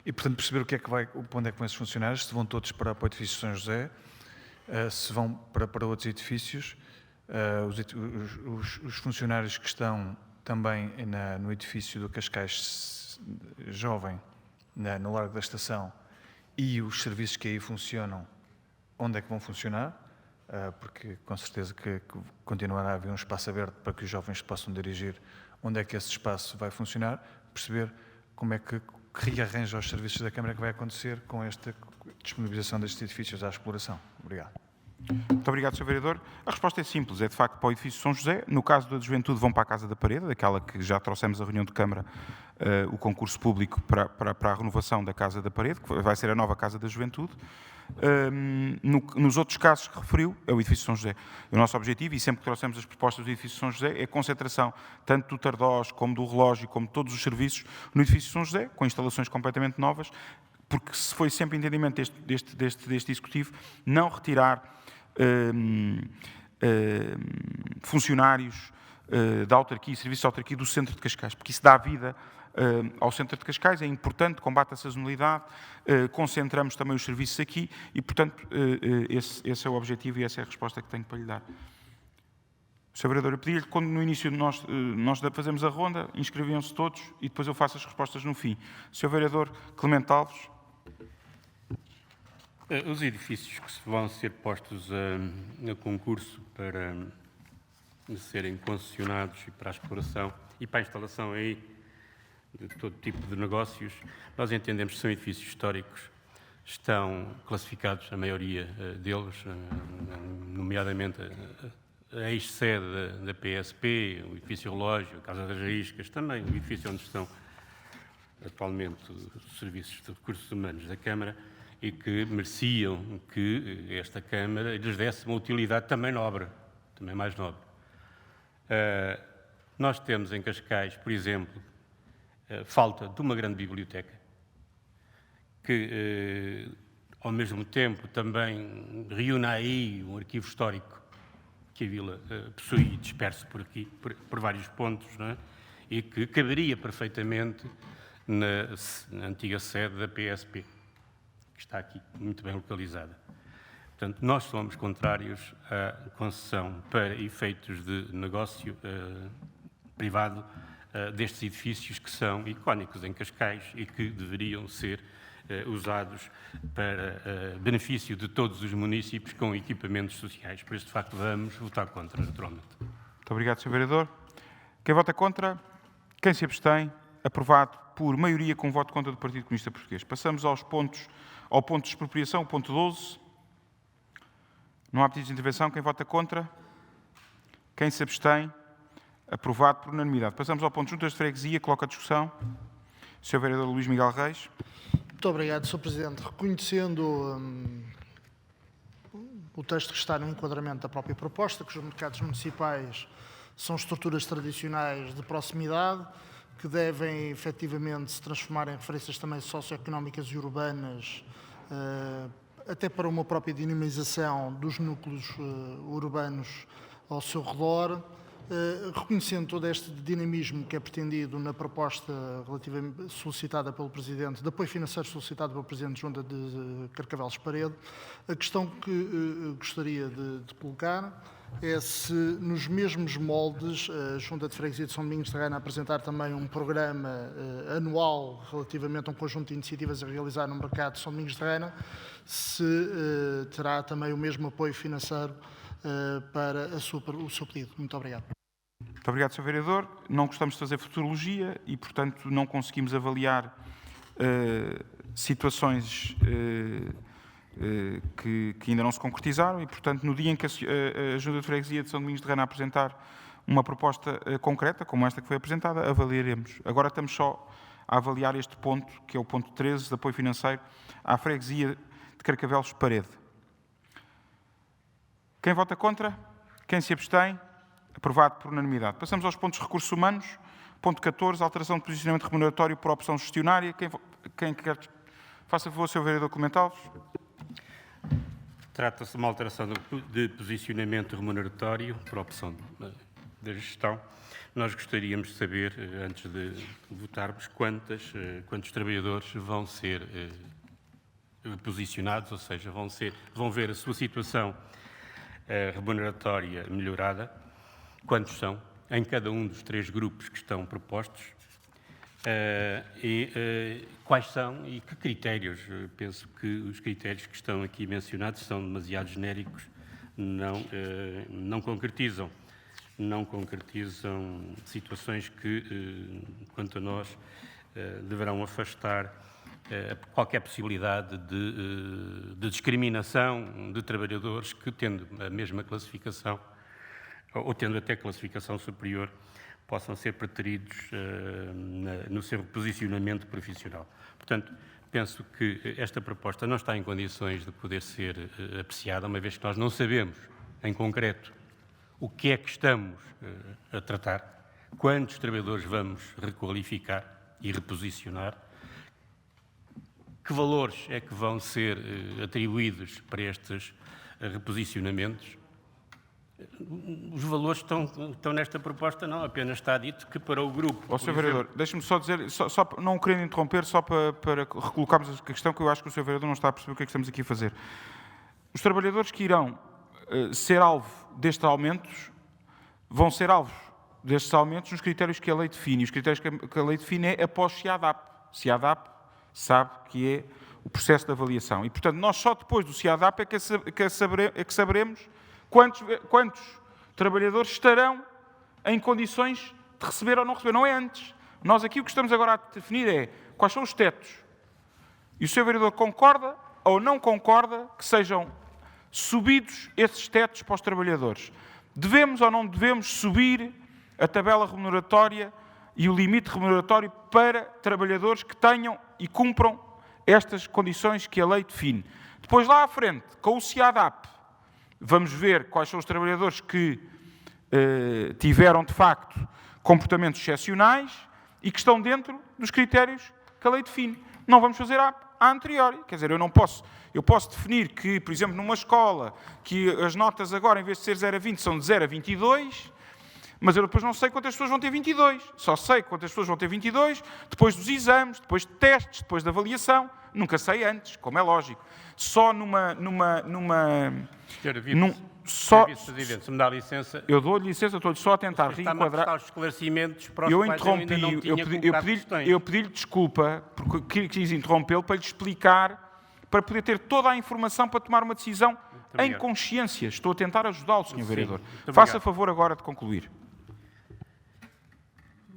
e, portanto, perceber o que é que vai, para onde é que vão esses funcionários, se vão todos para o edifício São José, se vão para outros edifícios, os funcionários que estão também no edifício do Cascais Jovem, no Largo da Estação, e os serviços que aí funcionam, onde é que vão funcionar, porque com certeza que continuará a haver um espaço aberto para que os jovens possam dirigir onde é que esse espaço vai funcionar, perceber como é que rearranja os serviços da Câmara que vai acontecer com disponibilização destes edifícios à exploração? Obrigado. Muito obrigado, Sr. Vereador. A resposta é simples, é de facto para o edifício São José. No caso da Juventude vão para a Casa da Parede, daquela que já trouxemos à reunião de Câmara, o concurso público para a renovação da Casa da Parede, que vai ser a nova Casa da Juventude. Nos outros casos que referiu, é o edifício São José. O nosso objetivo, e sempre que trouxemos as propostas do edifício São José, é a concentração tanto do Tardós, como do relógio, como de todos os serviços no edifício São José, com instalações completamente novas, porque se foi sempre entendimento deste Executivo não retirar funcionários da autarquia e serviços de autarquia do centro de Cascais, porque isso dá vida ao centro de Cascais, é importante, combate a sazonalidade, concentramos também os serviços aqui e, portanto, esse é o objetivo e essa é a resposta que tenho para lhe dar. Sr. Vereador, eu pedi-lhe, quando no início nós fazemos a ronda, inscreviam-se todos e depois eu faço as respostas no fim. Sr. Vereador Clemente Alves. Os edifícios que vão ser postos a concurso para serem concessionados e para a exploração e para a instalação aí de todo tipo de negócios, nós entendemos que são edifícios históricos, estão classificados, a maioria deles, nomeadamente a ex-sede da PSP, o edifício Relógio, a Casa das Riscas, também o edifício onde estão atualmente os serviços de recursos humanos da Câmara, e que mereciam que esta Câmara lhes desse uma utilidade também nobre, também mais nobre. Nós temos em Cascais, por exemplo, falta de uma grande biblioteca, que ao mesmo tempo também reúne aí um arquivo histórico que a Vila possui disperso por aqui, por vários pontos, não é? E que caberia perfeitamente na antiga sede da PSP. Que está aqui muito bem localizada. Portanto, nós somos contrários à concessão para efeitos de negócio privado destes edifícios que são icónicos em Cascais e que deveriam ser usados para benefício de todos os municípios com equipamentos sociais. Por isso, de facto, vamos votar contra, naturalmente. Muito obrigado, Sr. Vereador. Quem vota contra? Quem se abstém? Aprovado por maioria com voto contra do Partido Comunista Português. Passamos ao ponto de expropriação, o ponto 12. Não há pedidos de intervenção. Quem vota contra? Quem se abstém? Aprovado por unanimidade. Passamos ao ponto de juntas de freguesia. Coloco a discussão. Sr. Vereador Luís Miguel Reis. Muito obrigado, Sr. Presidente. Reconhecendo o texto que está no enquadramento da própria proposta, que os mercados municipais são estruturas tradicionais de proximidade, que devem efetivamente se transformar em referências também socioeconómicas e urbanas, até para uma própria dinamização dos núcleos urbanos ao seu redor, reconhecendo todo este dinamismo que é pretendido na proposta relativamente solicitada pelo Presidente, de apoio financeiro solicitado pelo Presidente de Junta de Carcavelos Parede, a questão que gostaria de colocar é se, nos mesmos moldes, a Junta de Freguesia de São Domingos de Rana apresentar também um programa anual relativamente a um conjunto de iniciativas a realizar no mercado de São Domingos de Rana, se terá também o mesmo apoio financeiro para o seu pedido. Muito obrigado. Muito obrigado, Sr. Vereador. Não gostamos de fazer futurologia e, portanto, não conseguimos avaliar situações que ainda não se concretizaram e, portanto, no dia em que a Junta de Freguesia de São Domingos de Rana apresentar uma proposta concreta, como esta que foi apresentada, avaliaremos. Agora estamos só a avaliar este ponto, que é o ponto 13, de apoio financeiro à Freguesia de Carcavelos Parede. Quem vota contra? Quem se abstém? Aprovado por unanimidade. Passamos aos pontos de recursos humanos. Ponto 14, alteração de posicionamento remuneratório por opção gestionária. Quem quer... Faça favor, Sr. Vereador Clemente Alves. Trata-se de uma alteração de posicionamento remuneratório por opção da gestão. Nós gostaríamos de saber, antes de votarmos, quantos trabalhadores vão ser posicionados, ou seja, vão ver a sua situação remuneratória melhorada, quantos são, em cada um dos 3 grupos que estão propostos, e quais são e que critérios. Penso que os critérios que estão aqui mencionados são demasiado genéricos, não concretizam situações que, quanto a nós, deverão afastar qualquer possibilidade de discriminação de trabalhadores que, tendo a mesma classificação, ou tendo até classificação superior, possam ser preteridos no seu posicionamento profissional. Portanto, penso que esta proposta não está em condições de poder ser apreciada, uma vez que nós não sabemos, em concreto, o que é que estamos a tratar, quantos trabalhadores vamos requalificar e reposicionar, que valores é que vão ser atribuídos para estes reposicionamentos. Os valores estão nesta proposta, não, apenas está dito que para o grupo... Sr. Vereador, deixe-me só dizer, não querendo interromper, só para recolocarmos a questão, que eu acho que o Sr. Vereador não está a perceber o que é que estamos aqui a fazer. Os trabalhadores que irão ser alvo destes aumentos vão ser alvos destes aumentos nos critérios que a lei define. E os critérios que a lei define é após CIADAP. CIADAP sabe que é o processo de avaliação. E, portanto, nós só depois do CIADAP é que saberemos quantos trabalhadores estarão em condições de receber ou não receber. Não é antes. Nós aqui o que estamos agora a definir é quais são os tetos. E o Sr. Vereador concorda ou não concorda que sejam subidos esses tetos para os trabalhadores. Devemos ou não devemos subir a tabela remuneratória e o limite remuneratório para trabalhadores que tenham e cumpram estas condições que a lei define. Depois, lá à frente, com o CIADAP, vamos ver quais são os trabalhadores que tiveram, de facto, comportamentos excepcionais e que estão dentro dos critérios que a lei define. Não vamos fazer a anteriori. Quer dizer, eu posso definir que, por exemplo, numa escola, que as notas agora, em vez de ser 0 a 20, são de 0 a 22, mas eu depois não sei quantas pessoas vão ter 22. Só sei quantas pessoas vão ter 22 depois dos exames, depois de testes, depois da avaliação. Nunca sei antes, como é lógico. Só Sr. Vice-Presidente, se me dá licença... Eu dou-lhe licença, estou-lhe só a tentar reenquadrar... os esclarecimentos para os quais eu ainda não tinha colocado questões. Eu pedi-lhe desculpa, porque quis interrompê-lo para lhe explicar, para poder ter toda a informação para tomar uma decisão em consciência. Estou a tentar ajudá-lo, Sr. Vereador. Faça favor agora de concluir.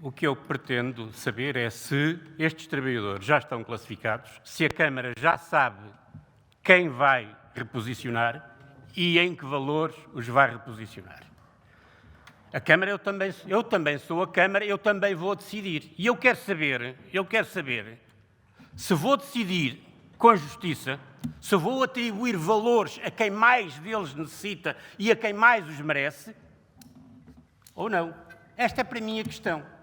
O que eu pretendo saber é se estes trabalhadores já estão classificados, se a Câmara já sabe quem vai reposicionar e em que valores os vai reposicionar. A Câmara, eu também sou a Câmara, eu também vou decidir. E eu quero saber se vou decidir com a Justiça, se vou atribuir valores a quem mais deles necessita e a quem mais os merece, ou não. Esta é para mim a questão.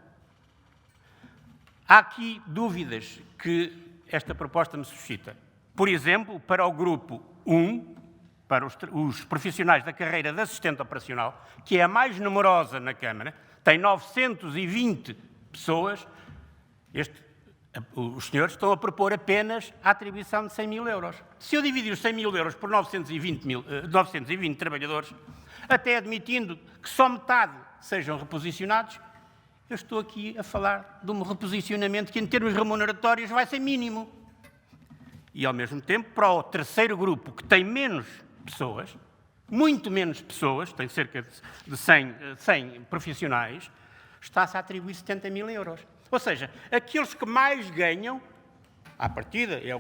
Há aqui dúvidas que esta proposta me suscita. Por exemplo, para o grupo 1, para os profissionais da carreira de assistente operacional, que é a mais numerosa na Câmara, tem 920 pessoas, os senhores estão a propor apenas a atribuição de 100 mil euros. Se eu dividir os 100 mil euros por 920 trabalhadores, até admitindo que só metade sejam reposicionados, eu estou aqui a falar de um reposicionamento que, em termos remuneratórios, vai ser mínimo. E, ao mesmo tempo, para o terceiro grupo, que tem menos pessoas, muito menos pessoas, tem cerca de 100 profissionais, está-se a atribuir 70 mil euros. Ou seja, aqueles que mais ganham, à partida, é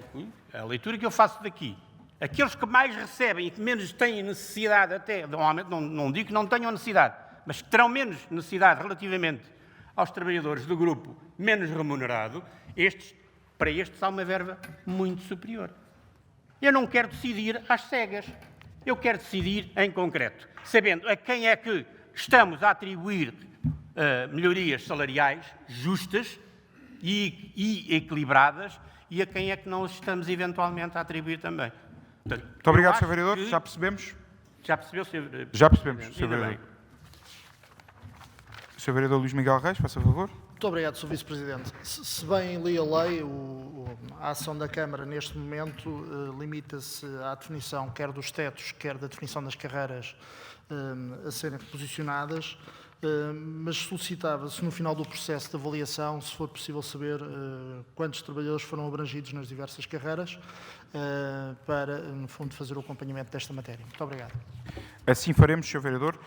a leitura que eu faço daqui, aqueles que mais recebem e que menos têm necessidade até, não digo que não tenham necessidade, mas que terão menos necessidade relativamente aos trabalhadores do grupo menos remunerado, para estes há uma verba muito superior. Eu não quero decidir às cegas. Eu quero decidir em concreto, sabendo a quem é que estamos a atribuir melhorias salariais justas e equilibradas e a quem é que não estamos eventualmente a atribuir também. Portanto, muito obrigado, Sr. Vereador. Já percebemos? Já percebeu, Sr. Já percebemos, Sr. Vereador. Sr. Vereador Luís Miguel Reis, faça favor. Muito obrigado, Sr. Vice-Presidente. Se bem li a lei, a ação da Câmara neste momento limita-se à definição quer dos tetos, quer da definição das carreiras a serem reposicionadas, mas solicitava-se no final do processo de avaliação, se for possível saber quantos trabalhadores foram abrangidos nas diversas carreiras, para, no fundo, fazer o acompanhamento desta matéria. Muito obrigado. Assim faremos, Sr. Vereador,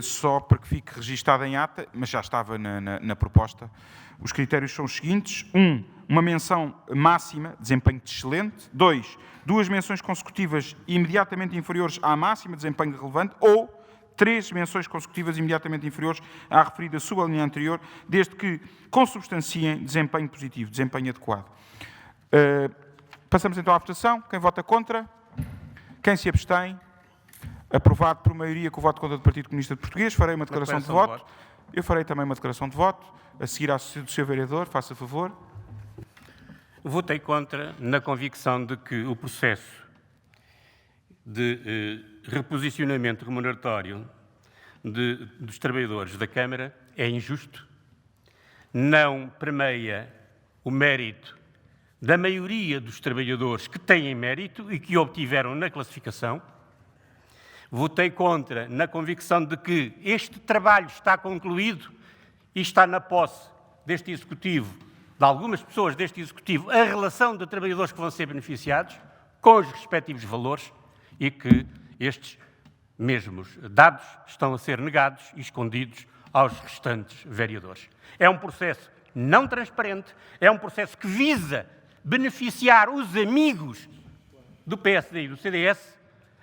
só para que fique registado em ata, mas já estava na proposta. Os critérios são os seguintes. uma menção máxima, desempenho excelente. 2, 2 menções consecutivas imediatamente inferiores à máxima, desempenho relevante. Ou 3 menções consecutivas imediatamente inferiores à referida sublinha anterior, desde que consubstanciem desempenho positivo, desempenho adequado. Passamos então à votação. Quem vota contra? Quem se abstém? Aprovado por maioria com o voto contra do Partido Comunista Português. Farei uma declaração de voto. Eu farei também uma declaração de voto. A seguir à do Sr. Vereador, faça favor. Votei contra na convicção de que o processo de reposicionamento remuneratório dos trabalhadores da Câmara é injusto, não permeia o mérito da maioria dos trabalhadores que têm mérito e que obtiveram na classificação. Votei contra na convicção de que este trabalho está concluído e está na posse deste Executivo, de algumas pessoas deste Executivo, a relação de trabalhadores que vão ser beneficiados com os respectivos valores e que estes mesmos dados estão a ser negados e escondidos aos restantes vereadores. É um processo não transparente, é um processo que visa beneficiar os amigos do PSD e do CDS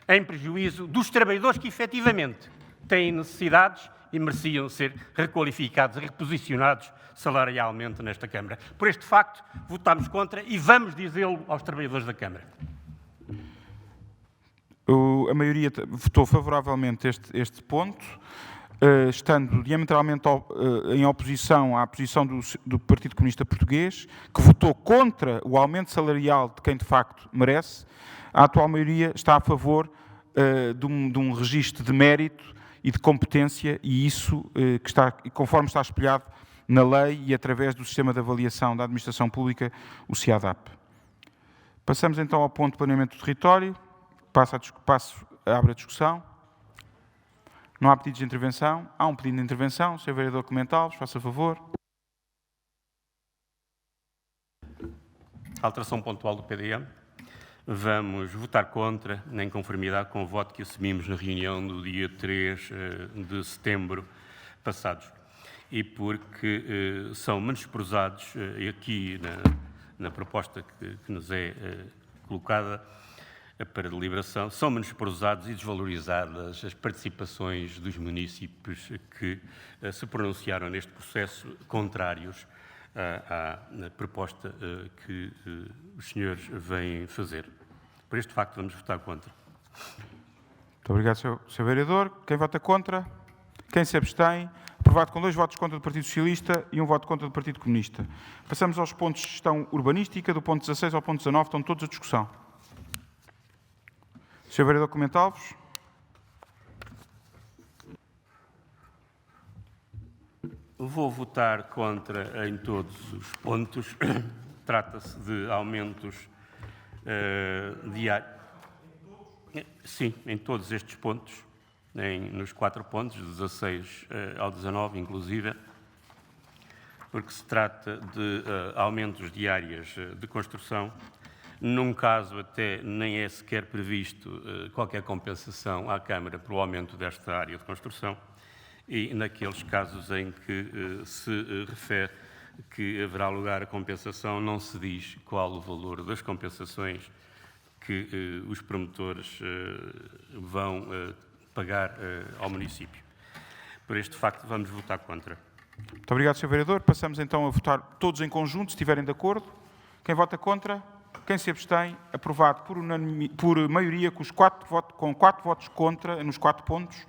em prejuízo dos trabalhadores que efetivamente têm necessidades e mereciam ser requalificados e reposicionados salarialmente nesta Câmara. Por este facto, votámos contra e vamos dizê-lo aos trabalhadores da Câmara. A maioria votou favoravelmente este ponto, estando diametralmente em oposição à posição do Partido Comunista Português, que votou contra o aumento salarial de quem de facto merece. A atual maioria está a favor de um registro de mérito e de competência, e isso, conforme está espelhado na lei e através do sistema de avaliação da administração pública, o CIADAP. Passamos então ao ponto de planeamento do território. Abre a discussão. Não há pedidos de intervenção. Há um pedido de intervenção. Sr. Vereador Clemente Alves, faça favor. Alteração pontual do PDM. Vamos votar contra, em conformidade com o voto que assumimos na reunião do dia 3 de setembro passados. E porque são menosprezados aqui na proposta que nos é colocada para deliberação, são menosprezados e desvalorizadas as participações dos municípios que se pronunciaram neste processo contrários à proposta que os senhores vêm fazer. Por este facto, vamos votar contra. Muito obrigado, Sr. Vereador. Quem vota contra? Quem se abstém? Aprovado com 2 votos contra do Partido Socialista e 1 voto contra do Partido Comunista. Passamos aos pontos de gestão urbanística, do ponto 16 ao ponto 19, estão todos a discussão. Sr. Vereador Clemente Alves. Vou votar contra em todos os pontos. Trata-se de aumentos diários. Sim, em todos estes pontos, nos 4 pontos, 16 ao 19, inclusive, porque se trata de aumentos diários de construção. Num caso, até nem é sequer previsto qualquer compensação à Câmara pelo aumento desta área de construção. E naqueles casos em que se refere que haverá lugar a compensação, não se diz qual o valor das compensações que os promotores vão pagar ao município. Por este facto, vamos votar contra. Muito obrigado, Sr. Vereador. Passamos então a votar todos em conjunto, se estiverem de acordo. Quem vota contra? Quem se abstém? Aprovado por maioria com 4 votos contra nos 4 pontos,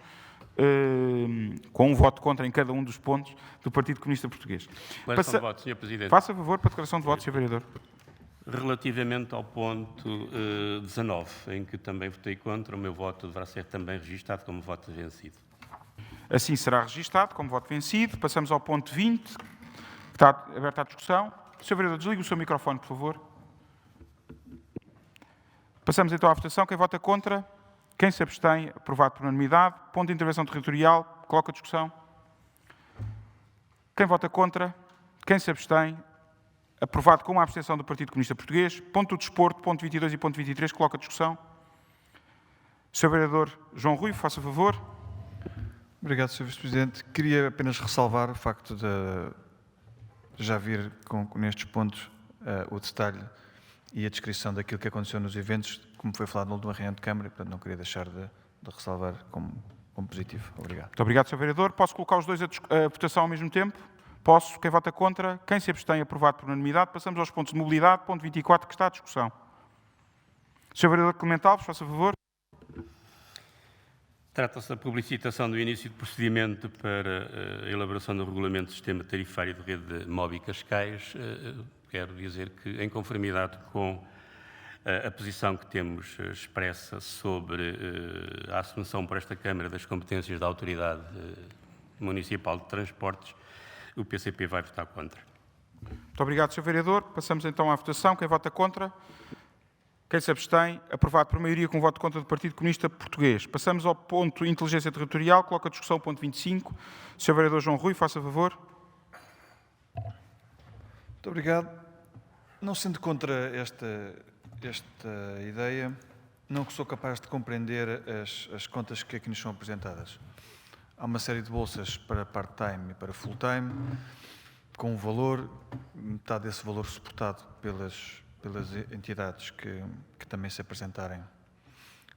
com 1 voto contra em cada um dos pontos do Partido Comunista Português. Declaração de voto, Sr. Presidente. Faça favor para a declaração de voto, Sr. Vereador. Relativamente ao ponto 19, em que também votei contra, o meu voto deverá ser também registado como voto vencido. Assim será registado como voto vencido. Passamos ao ponto 20, que está aberta a discussão. Sr. Vereador, desligue o seu microfone, por favor. Passamos então à votação. Quem vota contra? Quem se abstém? Aprovado por unanimidade. Ponto de intervenção territorial. Coloca a discussão. Quem vota contra? Quem se abstém? Aprovado com uma abstenção do Partido Comunista Português. Ponto do desporto, ponto 22 e ponto 23. Coloca a discussão. Sr. Vereador João Rui, faça favor. Obrigado, Sr. Vice-Presidente. Queria apenas ressalvar o facto de já vir nestes pontos o detalhe e a descrição daquilo que aconteceu nos eventos, como foi falado na última reunião de Câmara, e, portanto, não queria deixar de ressalvar como positivo. Obrigado. Muito obrigado, Sr. Vereador. Posso colocar os dois a votação ao mesmo tempo? Posso. Quem vota contra? Quem se abstém? Aprovado por unanimidade. Passamos aos pontos de mobilidade. Ponto 24, que está à discussão. Sr. Vereador Clemente Alves, faça favor. Trata-se da publicitação do início de procedimento para a elaboração do regulamento do sistema tarifário de rede móvel Cascais. Quero dizer que, em conformidade com a posição que temos expressa sobre a assunção por esta Câmara das competências da Autoridade Municipal de Transportes, o PCP vai votar contra. Muito obrigado, Sr. Vereador. Passamos então à votação. Quem vota contra? Quem se abstém? Aprovado por maioria com voto contra do Partido Comunista Português. Passamos ao ponto inteligência territorial. Coloca a discussão ponto 25. Sr. Vereador João Rui, faça favor. Muito obrigado. Não sendo contra esta ideia, não sou capaz de compreender as contas que aqui nos são apresentadas. Há uma série de bolsas para part-time e para full-time, com um valor, metade desse valor suportado pelas entidades que também se apresentarem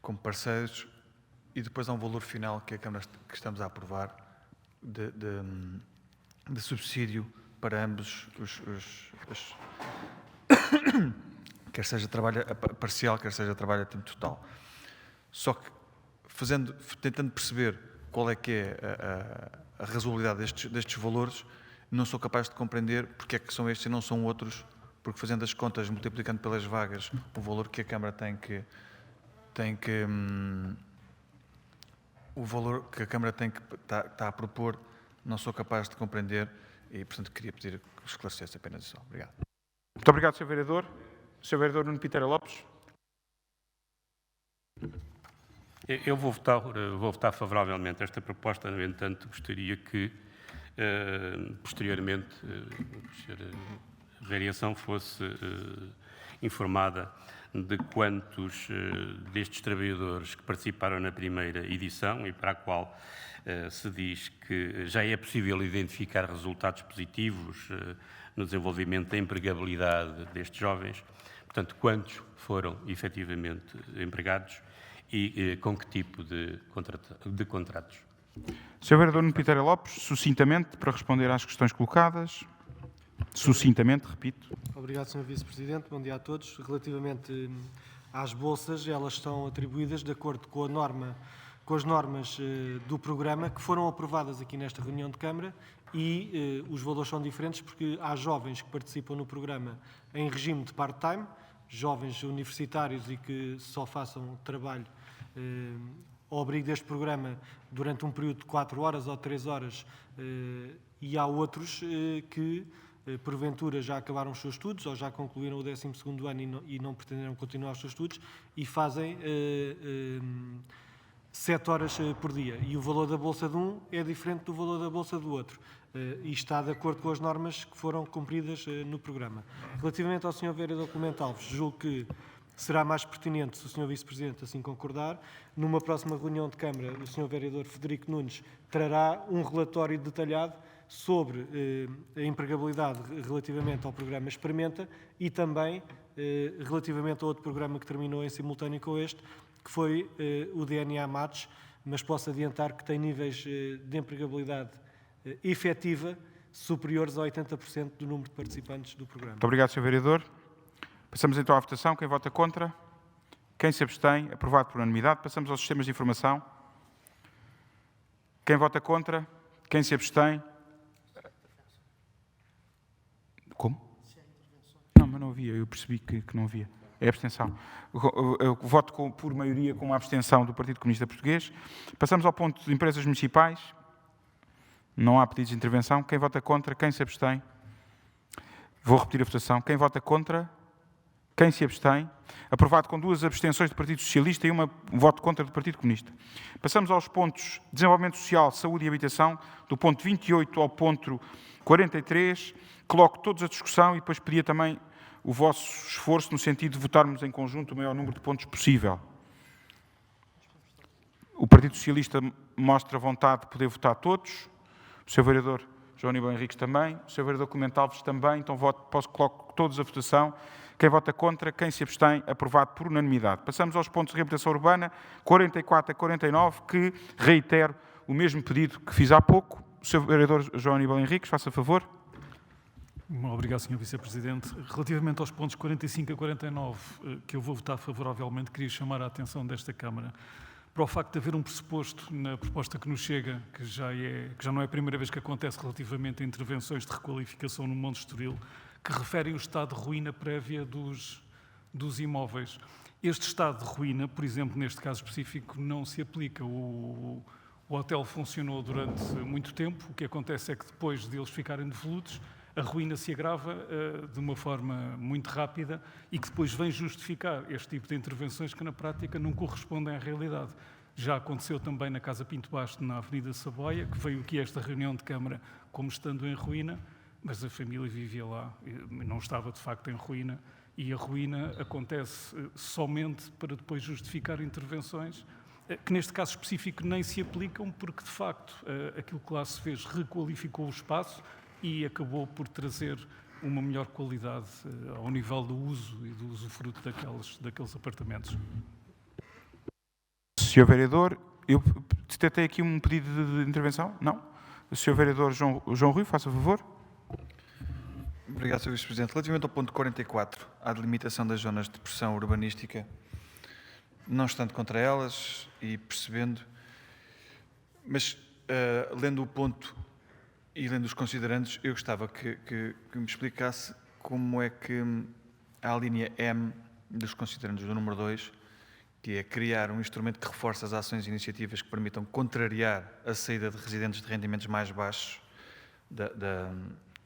como parceiros, e depois há um valor final que a Câmara que estamos a aprovar de subsídio para ambos quer seja trabalho parcial, quer seja trabalho a tempo total. Só que tentando perceber qual é que é a razoabilidade destes valores, não sou capaz de compreender porque é que são estes e não são outros, porque fazendo as contas, multiplicando pelas vagas, o valor que a Câmara está a propor, não sou capaz de compreender e, portanto, queria pedir que esclarecesse apenas isso. Obrigado. Muito obrigado, Sr. Vereador. Sr. Vereador Nuno Piteira Lopes. Eu vou votar favoravelmente a esta proposta, no entanto, gostaria que, posteriormente, a variação fosse informada de quantos destes trabalhadores que participaram na primeira edição e para a qual se diz que já é possível identificar resultados positivos no desenvolvimento da empregabilidade destes jovens, portanto, quantos foram efetivamente empregados e com que tipo de contratos. Sr. Vereador Nuno Piteira Lopes, sucintamente, para responder às questões colocadas. Sucintamente, repito. Obrigado, Sr. Vice-Presidente. Bom dia a todos. Relativamente às bolsas, elas estão atribuídas de acordo com as normas do programa que foram aprovadas aqui nesta reunião de Câmara e os valores são diferentes porque há jovens que participam no programa em regime de part-time, jovens universitários e que só façam trabalho ao abrigo deste programa durante um período de 4 horas ou 3 horas e há outros que porventura já acabaram os seus estudos ou já concluíram o 12º ano e não pretenderam continuar os seus estudos e fazem 7 horas por dia. E o valor da bolsa de um é diferente do valor da bolsa do outro. E está de acordo com as normas que foram cumpridas no programa. Relativamente ao Sr. Vereador Clemente Alves, julgo que será mais pertinente, se o Sr. Vice-Presidente assim concordar, numa próxima reunião de Câmara, o Sr. Vereador Frederico Nunes trará um relatório detalhado sobre a empregabilidade relativamente ao programa Experimenta e também relativamente a outro programa que terminou em simultâneo com este, que foi o DNA Match, mas posso adiantar que tem níveis de empregabilidade efetiva superiores a 80% do número de participantes do programa. Muito obrigado, Sr. Vereador. Passamos então à votação. Quem vota contra? Quem se abstém? Aprovado por unanimidade. Passamos aos sistemas de informação. Quem vota contra? Quem se abstém? Como? Não, mas não havia. Eu percebi que não havia. É abstenção. Eu voto por maioria com a abstenção do Partido Comunista Português. Passamos ao ponto de empresas municipais. Não há pedidos de intervenção. Quem vota contra? Quem se abstém? Vou repetir a votação. Quem vota contra? Quem se abstém? Aprovado com 2 abstenções do Partido Socialista e um voto contra do Partido Comunista. Passamos aos pontos de desenvolvimento social, saúde e habitação, do ponto 28 ao ponto 43. Coloco todos a discussão e depois pedia também o vosso esforço no sentido de votarmos em conjunto o maior número de pontos possível. O Partido Socialista mostra vontade de poder votar todos. O Sr. Vereador João Aníbal Henriques também, o Sr. Vereador Clemente Alves também, então coloco todos a votação. Quem vota contra, quem se abstém, aprovado por unanimidade. Passamos aos pontos de reabilitação urbana, 44 a 49, que reitero o mesmo pedido que fiz há pouco. O Sr. Vereador João Aníbal Henriques, faça favor. Obrigado, Sr. Vice-Presidente. Relativamente aos pontos 45 a 49, que eu vou votar favoravelmente, queria chamar a atenção desta Câmara para o facto de haver um pressuposto na proposta que nos chega, que já não é a primeira vez que acontece relativamente a intervenções de requalificação no Monte Estoril, que referem o estado de ruína prévia dos imóveis. Este estado de ruína, por exemplo, neste caso específico, não se aplica. O hotel funcionou durante muito tempo. O que acontece é que depois deles ficarem devolutos, a ruína se agrava de uma forma muito rápida e que depois vem justificar este tipo de intervenções que na prática não correspondem à realidade. Já aconteceu também na Casa Pinto Basto, na Avenida Saboia, que veio aqui esta reunião de Câmara como estando em ruína, mas a família vivia lá, não estava de facto em ruína, e a ruína acontece somente para depois justificar intervenções que neste caso específico nem se aplicam, porque de facto aquilo que lá se fez requalificou o espaço e acabou por trazer uma melhor qualidade ao nível do uso e do usufruto daqueles apartamentos. Sr. Vereador, eu tentei aqui um pedido de intervenção? Não? O Sr. Vereador João Rui, faça favor. Obrigado, Sr. Vice-Presidente. Relativamente ao ponto 44, à delimitação das zonas de pressão urbanística, não estando contra elas e percebendo, mas lendo o ponto e lendo os considerandos, eu gostava que me explicasse como é que a linha M dos considerandos do número 2, que é criar um instrumento que reforça as ações e iniciativas que permitam contrariar a saída de residentes de rendimentos mais baixos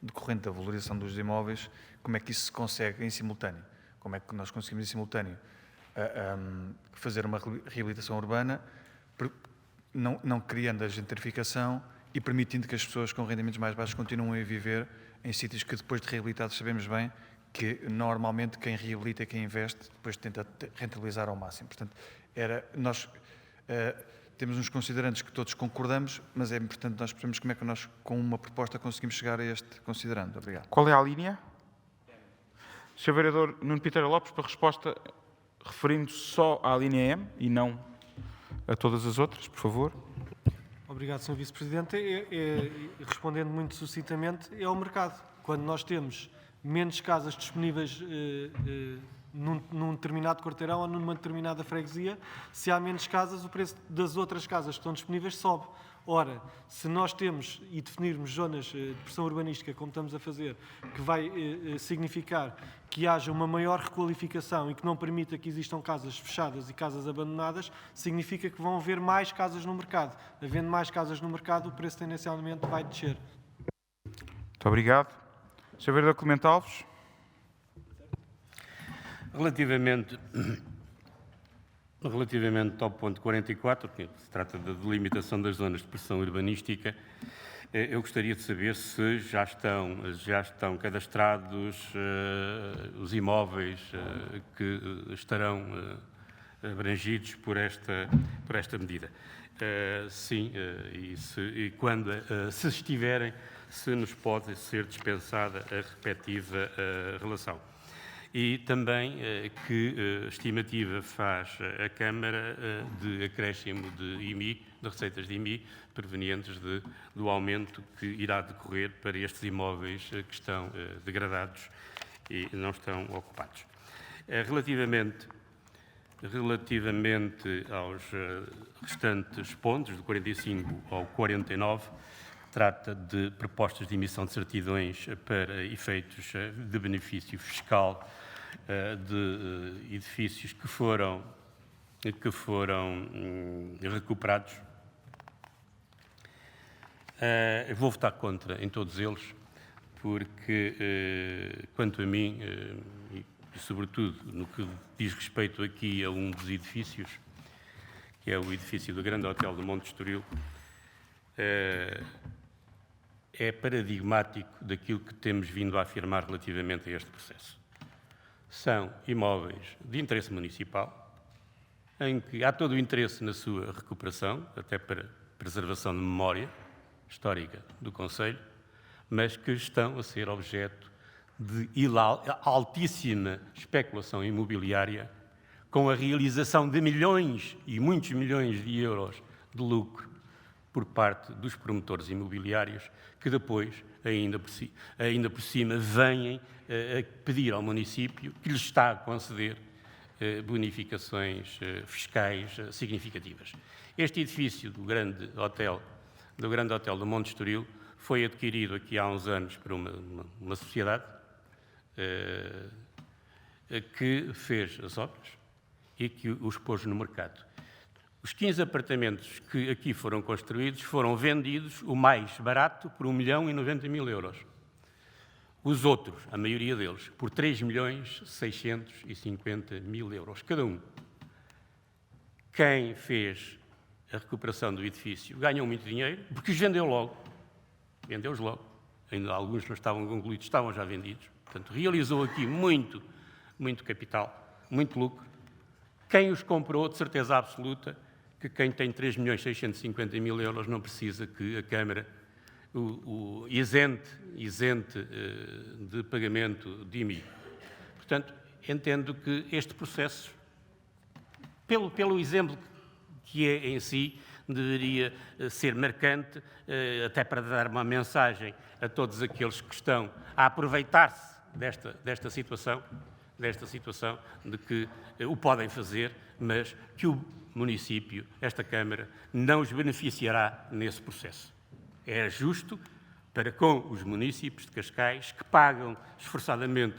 decorrente da valorização dos imóveis, como é que isso se consegue em simultâneo? Como é que nós conseguimos em simultâneo fazer uma reabilitação urbana, não criando a gentrificação e permitindo que as pessoas com rendimentos mais baixos continuem a viver em sítios que depois de reabilitados sabemos bem que normalmente quem reabilita e quem investe depois tenta rentabilizar ao máximo. Portanto, nós temos uns considerandos que todos concordamos, mas é importante nós percebermos como é que nós, com uma proposta, conseguimos chegar a este considerando. Obrigado. Qual é a linha? Sr. Vereador Nuno Piteira Lopes, para resposta, referindo-se só à linha M e não a todas as outras, por favor. Obrigado, Sr. Vice-Presidente. Respondendo muito sucintamente, é o mercado. Quando nós temos menos casas disponíveis num determinado quarteirão ou numa determinada freguesia, se há menos casas, o preço das outras casas que estão disponíveis sobe. Ora, se nós temos e definirmos zonas de pressão urbanística, como estamos a fazer, que vai significar que haja uma maior requalificação e que não permita que existam casas fechadas e casas abandonadas, significa que vão haver mais casas no mercado. Havendo mais casas no mercado, o preço tendencialmente vai descer. Muito obrigado. Sr. Vereador Clemente Alves. Relativamente ao ponto 44, que se trata da delimitação das zonas de pressão urbanística, eu gostaria de saber se já estão cadastrados os imóveis que estarão abrangidos por esta medida. Sim, e quando, se estiverem, se nos pode ser dispensada a respectiva relação. E também que estimativa faz a Câmara de acréscimo de IMI, de receitas de IMI, provenientes do aumento que irá decorrer para estes imóveis que estão degradados e não estão ocupados. Relativamente aos restantes pontos, do 45 ao 49, trata de propostas de emissão de certidões para efeitos de benefício fiscal de edifícios que foram recuperados. Eu vou votar contra em todos eles, porque, quanto a mim, e sobretudo no que diz respeito aqui a um dos edifícios, que é o edifício do Grande Hotel do Monte Estoril, é paradigmático daquilo que temos vindo a afirmar relativamente a este processo. São imóveis de interesse municipal, em que há todo o interesse na sua recuperação, até para preservação de memória histórica do Concelho, mas que estão a ser objeto de altíssima especulação imobiliária, com a realização de milhões e muitos milhões de euros de lucro por parte dos promotores imobiliários, que depois, ainda por cima, vêm a pedir ao município que lhes está a conceder bonificações fiscais significativas. Este edifício do Grande Hotel do Monte Estoril foi adquirido aqui há uns anos por uma sociedade que fez as obras e que os pôs no mercado. Os 15 apartamentos que aqui foram construídos foram vendidos, o mais barato, por 1.090.000 euros. Os outros, a maioria deles, por 3.650.000 euros cada um. Quem fez a recuperação do edifício ganhou muito dinheiro, porque os vendeu logo. Vendeu-os logo. Ainda alguns não estavam concluídos, estavam já vendidos. Portanto, realizou aqui muito capital, muito lucro. Quem os comprou, de certeza absoluta, que quem tem 3.650.000 euros não precisa que a Câmara o isente de pagamento de IMI. Portanto, entendo que este processo, pelo exemplo que é em si, deveria ser marcante, até para dar uma mensagem a todos aqueles que estão a aproveitar-se desta situação, de que o podem fazer, mas que o município, esta Câmara, não os beneficiará nesse processo. É justo para com os municípios de Cascais, que pagam esforçadamente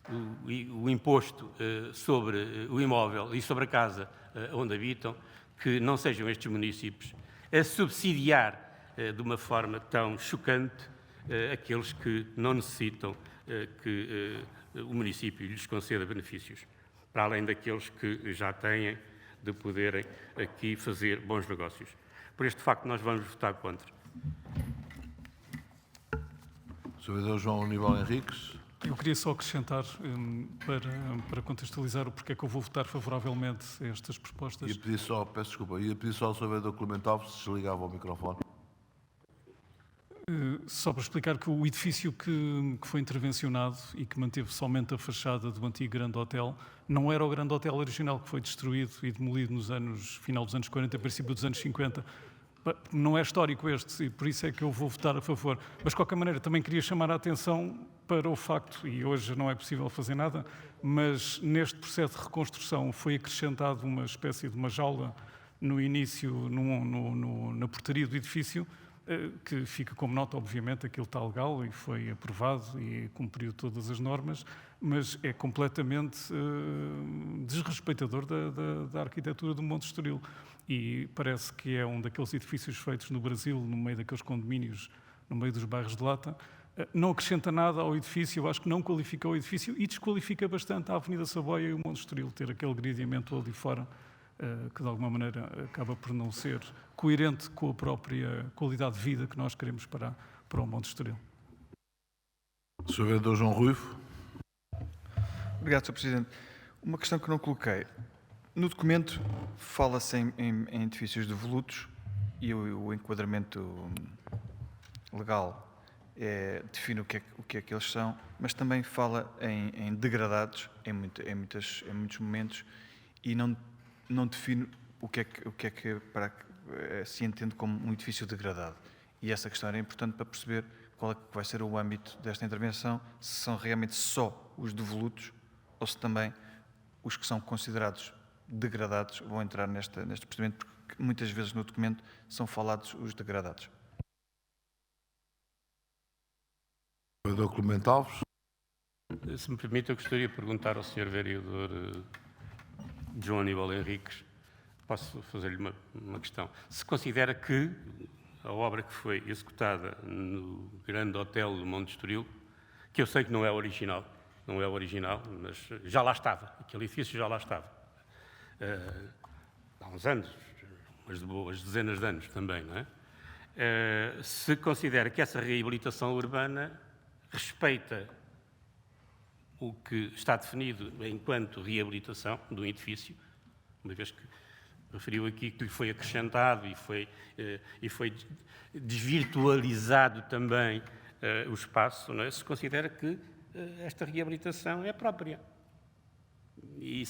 o imposto sobre o imóvel e sobre a casa onde habitam, que não sejam estes municípios a subsidiar de uma forma tão chocante aqueles que não necessitam que o município lhes conceda benefícios, para além daqueles que já têm de poderem aqui fazer bons negócios. Por este facto, nós vamos votar contra. Sr. Vereador João Aníbal Henriques. Eu queria só acrescentar, para contextualizar o porquê que eu vou votar favoravelmente a estas propostas. Ia pedir só ao Sr. Vereador Clemente Alves se desligava o microfone. Só para explicar que o edifício que foi intervencionado e que manteve somente a fachada do antigo Grande Hotel não era o Grande Hotel original, que foi destruído e demolido final dos anos 40, princípio dos anos 50. Não é histórico este, e por isso é que eu vou votar a favor. Mas, de qualquer maneira, também queria chamar a atenção para o facto, e hoje não é possível fazer nada, mas neste processo de reconstrução foi acrescentado uma espécie de uma jaula no início, na portaria do edifício, que fica como nota, obviamente, aquilo está legal e foi aprovado e cumpriu todas as normas, mas é completamente desrespeitador da arquitetura do Monte Estoril. E parece que é um daqueles edifícios feitos no Brasil, no meio daqueles condomínios, no meio dos bairros de lata. Não acrescenta nada ao edifício, eu acho que não qualifica o edifício e desqualifica bastante a Avenida Saboia e o Monte Estoril, ter aquele gradeamento ali fora, que de alguma maneira acaba por não ser coerente com a própria qualidade de vida que nós queremos para o Monte Estoril. Sr. Vereador João Ruivo. Obrigado, Sr. Presidente. Uma questão que não coloquei. No documento fala-se em edifícios devolutos e o enquadramento legal define o que é que eles são, mas também fala em degradados em muitos momentos e não define o que é que se entende como um edifício degradado. E essa questão era importante para perceber qual é que vai ser o âmbito desta intervenção, se são realmente só os devolutos ou se também os que são considerados degradados vão entrar neste procedimento, porque muitas vezes no documento são falados os degradados. Vereador Clemente Alves. Se me permite, eu gostaria de perguntar ao Sr. Vereador João Aníbal Henriques, posso fazer-lhe uma questão. Se considera que a obra que foi executada no Grande Hotel do Monte Estoril, que eu sei que não é original, mas já lá estava, aquele edifício já lá estava. Há uns anos, mas de boas dezenas de anos também, não é? Se considera que essa reabilitação urbana respeita o que está definido enquanto reabilitação do edifício, uma vez que referiu aqui que lhe foi acrescentado e foi desvirtualizado também o espaço, não é? Se considera que esta reabilitação é própria. E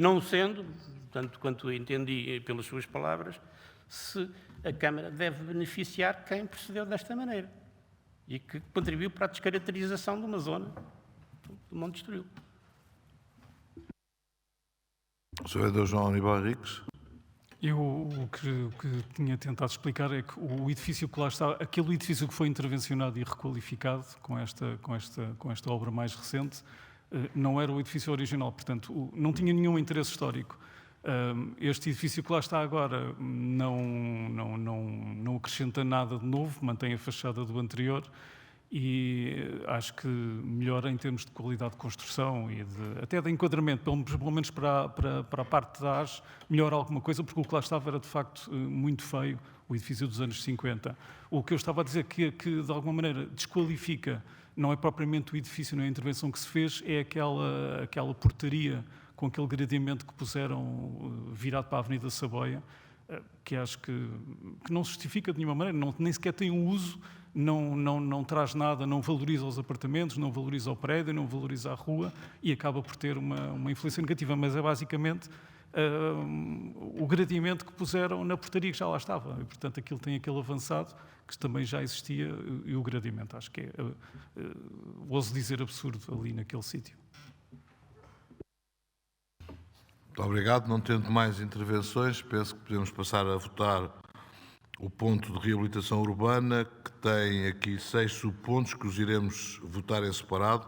não sendo, tanto quanto entendi pelas suas palavras, se a Câmara deve beneficiar quem procedeu desta maneira e que contribuiu para a descaracterização de uma zona do Monte Estoril. O Sr. Vereador João Aníbal Henriques. Eu o que tinha tentado explicar é que o edifício que lá está, aquele edifício que foi intervencionado e requalificado com esta obra mais recente, não era o edifício original, portanto, não tinha nenhum interesse histórico. Este edifício que lá está agora não acrescenta nada de novo, mantém a fachada do anterior e acho que melhora em termos de qualidade de construção e até de enquadramento, pelo menos para a parte da AS, melhora alguma coisa, porque o que lá estava era de facto muito feio, o edifício dos anos 50. O que eu estava a dizer que de alguma maneira desqualifica, não é propriamente o edifício, não é a intervenção que se fez, é aquela portaria com aquele gradeamento que puseram virado para a Avenida Saboia, que acho que não se justifica de nenhuma maneira, nem sequer tem um uso, não traz nada, não valoriza os apartamentos, não valoriza o prédio, não valoriza a rua e acaba por ter uma influência negativa, mas é basicamente o gradeamento que puseram na portaria que já lá estava. E, portanto, aquilo tem aquele avançado que também já existia e o gradeamento. Acho que é, ouso dizer, absurdo ali naquele sítio. Muito obrigado. Não tendo mais intervenções, penso que podemos passar a votar o ponto de reabilitação urbana, que tem aqui 6 subpontos que os iremos votar em separado.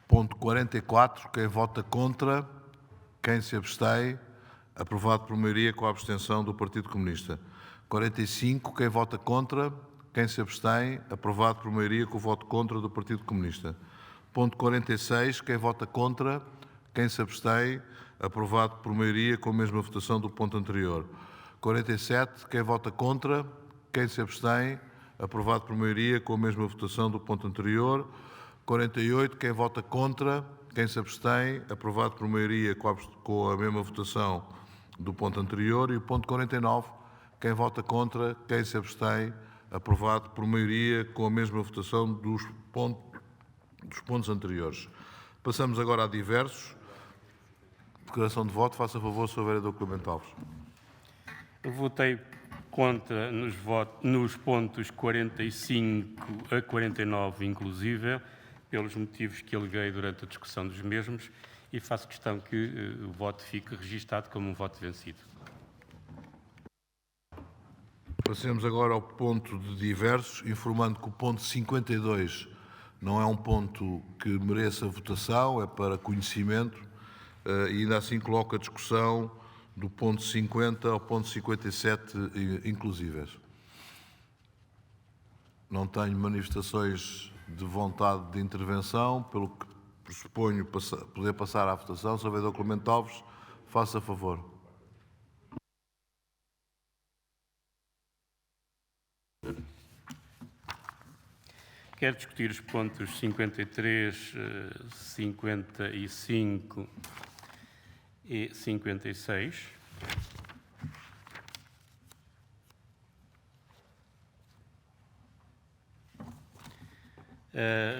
Ponto 44, quem vota contra, quem se abstém, aprovado por maioria com a abstenção do Partido Comunista. 45, quem vota contra, quem se abstém, aprovado por maioria com o voto contra do Partido Comunista. Ponto 46, quem vota contra, quem se abstém, aprovado por maioria com a mesma votação do ponto anterior. 47, quem vota contra, quem se abstém, aprovado por maioria com a mesma votação do ponto anterior. 48, quem vota contra, quem se abstém, aprovado por maioria com a mesma votação do ponto anterior. E o ponto 49, quem vota contra, quem se abstém, aprovado por maioria com a mesma votação dos pontos anteriores. Passamos agora a diversos. Declaração de voto. Faça favor, Sr. Vereador Clemente Alves. Eu votei contra nos pontos 45 a 49, inclusive, pelos motivos que aleguei durante a discussão dos mesmos, e faço questão que o voto fique registado como um voto vencido. Passemos agora ao ponto de diversos, informando que o ponto 52 não é um ponto que mereça votação, é para conhecimento, e ainda assim coloca a discussão do ponto 50 ao ponto 57 inclusíveis. Não tenho manifestações de vontade de intervenção, pelo que pressuponho poder passar à votação. Sr. Vereador Clemente Alves, faça favor. Quero discutir os pontos 53, 55 e 56.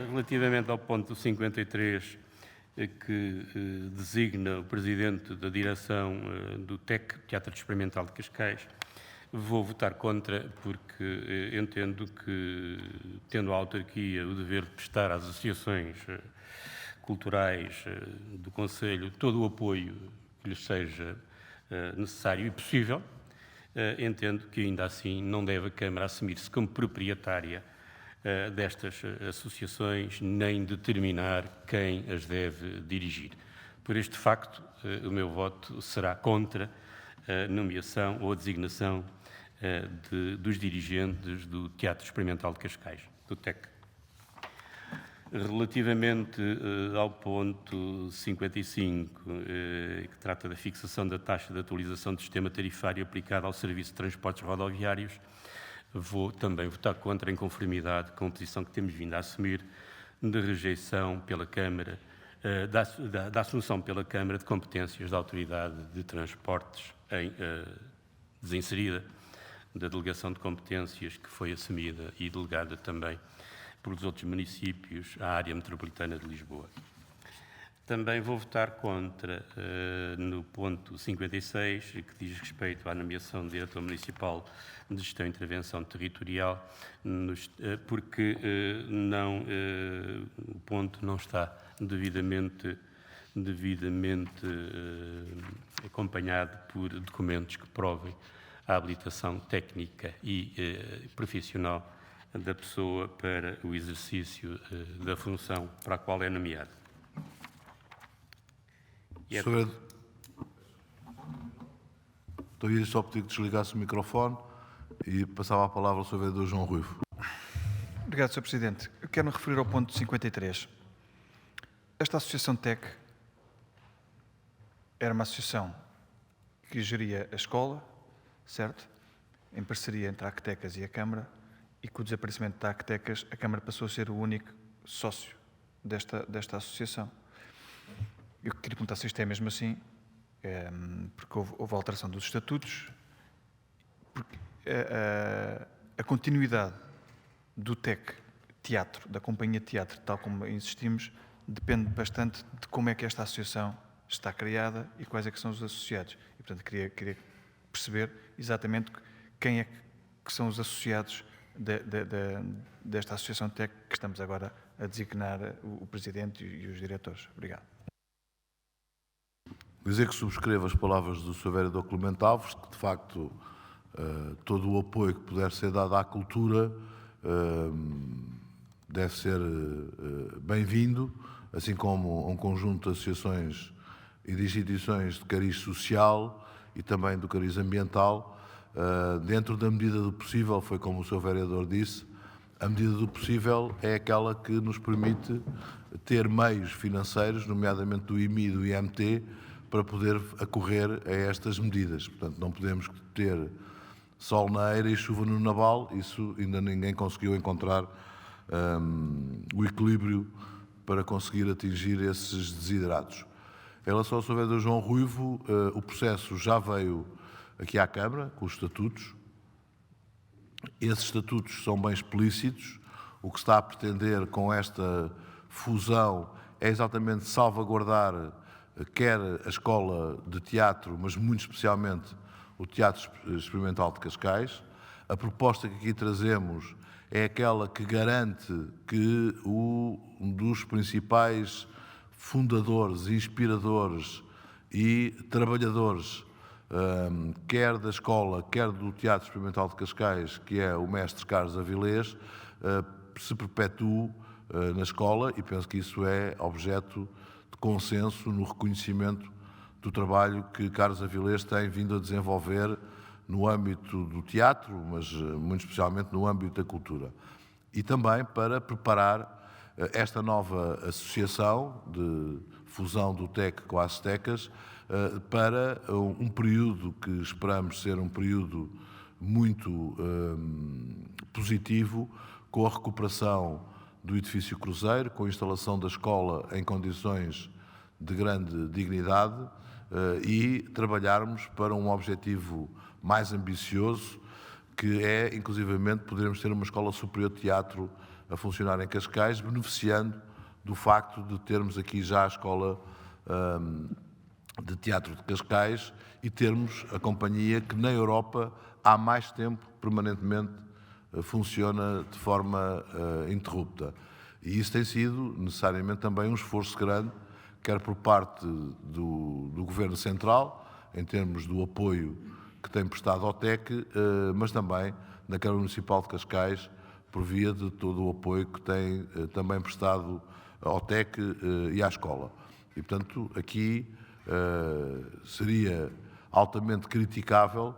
Relativamente ao ponto 53, que designa o presidente da direção do TEC, Teatro Experimental de Cascais, vou votar contra porque entendo que, tendo a autarquia o dever de prestar às associações culturais do Conselho todo o apoio que lhes seja necessário e possível, entendo que ainda assim não deve a Câmara assumir-se como proprietária destas associações, nem determinar quem as deve dirigir. Por este facto, o meu voto será contra a nomeação ou a designação dos dirigentes do Teatro Experimental de Cascais, do TEC. Relativamente ao ponto 55, que trata da fixação da taxa de atualização do sistema tarifário aplicada ao Serviço de Transportes Rodoviários, vou também votar contra, em conformidade com a posição que temos vindo a assumir de rejeição pela Câmara, da assunção pela Câmara de competências da Autoridade de Transportes desinserida da delegação de competências que foi assumida e delegada também pelos outros municípios à área metropolitana de Lisboa. Também vou votar contra no ponto 56, que diz respeito à nomeação de diretor municipal de gestão e intervenção territorial, porque o ponto não está devidamente acompanhado por documentos que provem a habilitação técnica e profissional da pessoa para o exercício da função para a qual é nomeado. Então, ia só pedir que desligasse o microfone e passava a palavra ao Sr. Vereador João Ruivo. Obrigado, Sr. Presidente. Eu quero me referir ao ponto 53. Esta associação TEC era uma associação que geria a escola, certo? Em parceria entre a Actecas e a Câmara, e com o desaparecimento da Actecas, a Câmara passou a ser o único sócio desta associação. Eu queria perguntar se isto é mesmo assim, porque houve alteração dos estatutos, porque a continuidade do TEC Teatro, da Companhia de Teatro, tal como insistimos, depende bastante de como é que esta associação está criada e quais é que são os associados. E, portanto, queria perceber exatamente quem é que são os associados desta associação TEC que estamos agora a designar o Presidente e os diretores. Obrigado. Dizer que subscrevo as palavras do Sr. Vereador Clemente Alves, que de facto todo o apoio que puder ser dado à cultura deve ser bem-vindo, assim como um conjunto de associações e de instituições de cariz social e também do cariz ambiental, dentro da medida do possível, foi como o Sr. Vereador disse, a medida do possível é aquela que nos permite ter meios financeiros, nomeadamente do IMI e do IMT, para poder acorrer a estas medidas. Portanto, não podemos ter sol na eira e chuva no naval, isso ainda ninguém conseguiu encontrar o equilíbrio para conseguir atingir esses desiderados. Em relação ao Sr. Vereador João Ruivo, o processo já veio aqui à Câmara, com os estatutos. Esses estatutos são bem explícitos. O que se está a pretender com esta fusão é exatamente salvaguardar quer a Escola de Teatro, mas muito especialmente o Teatro Experimental de Cascais. A proposta que aqui trazemos é aquela que garante que um dos principais fundadores, inspiradores e trabalhadores, quer da escola, quer do Teatro Experimental de Cascais, que é o mestre Carlos Avilés, se perpetue na escola, e penso que isso é objeto de consenso no reconhecimento do trabalho que Carlos Avilés tem vindo a desenvolver no âmbito do teatro, mas muito especialmente no âmbito da cultura. E também para preparar esta nova associação de fusão do TEC com as Astecas para um período que esperamos ser um período muito positivo, com a recuperação do edifício Cruzeiro, com a instalação da escola em condições de grande dignidade e trabalharmos para um objetivo mais ambicioso, que é, inclusivamente, podermos ter uma escola superior de teatro a funcionar em Cascais, beneficiando do facto de termos aqui já a escola de teatro de Cascais e termos a companhia que na Europa há mais tempo permanentemente funciona de forma interrupta. E isso tem sido necessariamente também um esforço grande, quer por parte do Governo Central, em termos do apoio que tem prestado ao TEC, mas também na Câmara Municipal de Cascais, por via de todo o apoio que tem também prestado ao TEC e à escola. E, portanto, aqui seria altamente criticável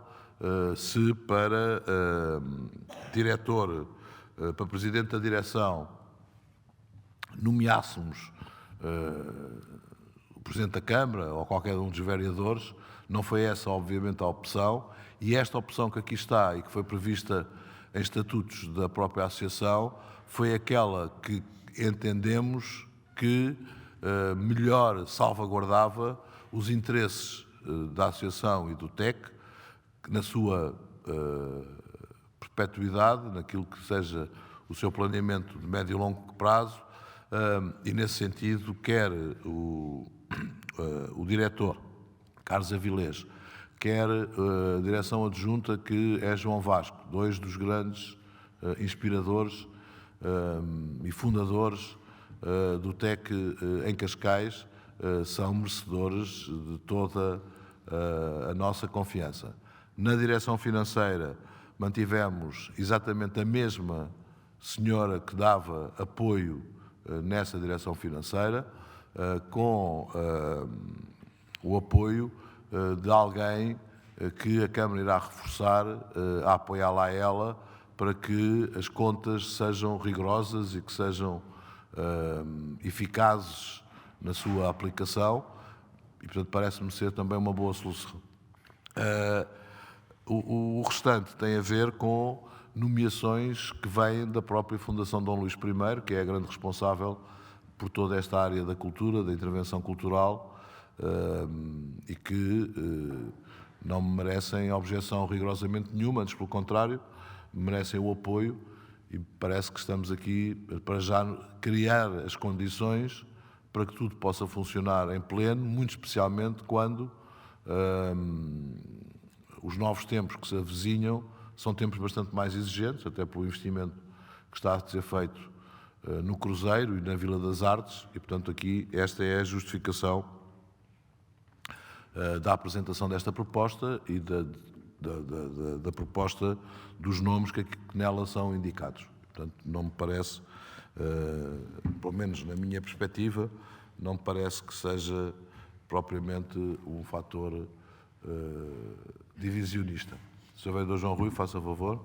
se para diretor, para presidente da direção, nomeássemos o Presidente da Câmara ou qualquer um dos vereadores. Não foi essa, obviamente, a opção, e esta opção que aqui está e que foi prevista em estatutos da própria associação foi aquela que entendemos que melhor salvaguardava os interesses da associação e do TEC, na sua perpetuidade, naquilo que seja o seu planeamento de médio e longo prazo, e nesse sentido, quer o diretor, Carlos Avilés, quer a direção adjunta, que é João Vasco, dois dos grandes inspiradores e fundadores do TEC em Cascais, são merecedores de toda a nossa confiança. Na direção financeira, mantivemos exatamente a mesma senhora que dava apoio nessa direção financeira, com o apoio de alguém que a Câmara irá reforçar a apoiá-la a ela, para que as contas sejam rigorosas e que sejam eficazes na sua aplicação, e portanto parece-me ser também uma boa solução. O restante tem a ver com nomeações que vêm da própria Fundação Dom Luís I, que é a grande responsável por toda esta área da cultura, da intervenção cultural, e que não merecem objeção rigorosamente nenhuma, antes pelo contrário, merecem o apoio, e parece que estamos aqui para já criar as condições para que tudo possa funcionar em pleno, muito especialmente quando os novos tempos que se avizinham são tempos bastante mais exigentes, até pelo investimento que está a ser feito no Cruzeiro e na Vila das Artes, e portanto aqui esta é a justificação da apresentação desta proposta e da proposta dos nomes que nela são indicados. Portanto, não me parece, pelo menos na minha perspectiva, não me parece que seja propriamente um fator divisionista. Sr. Vereador João Rui, faça favor.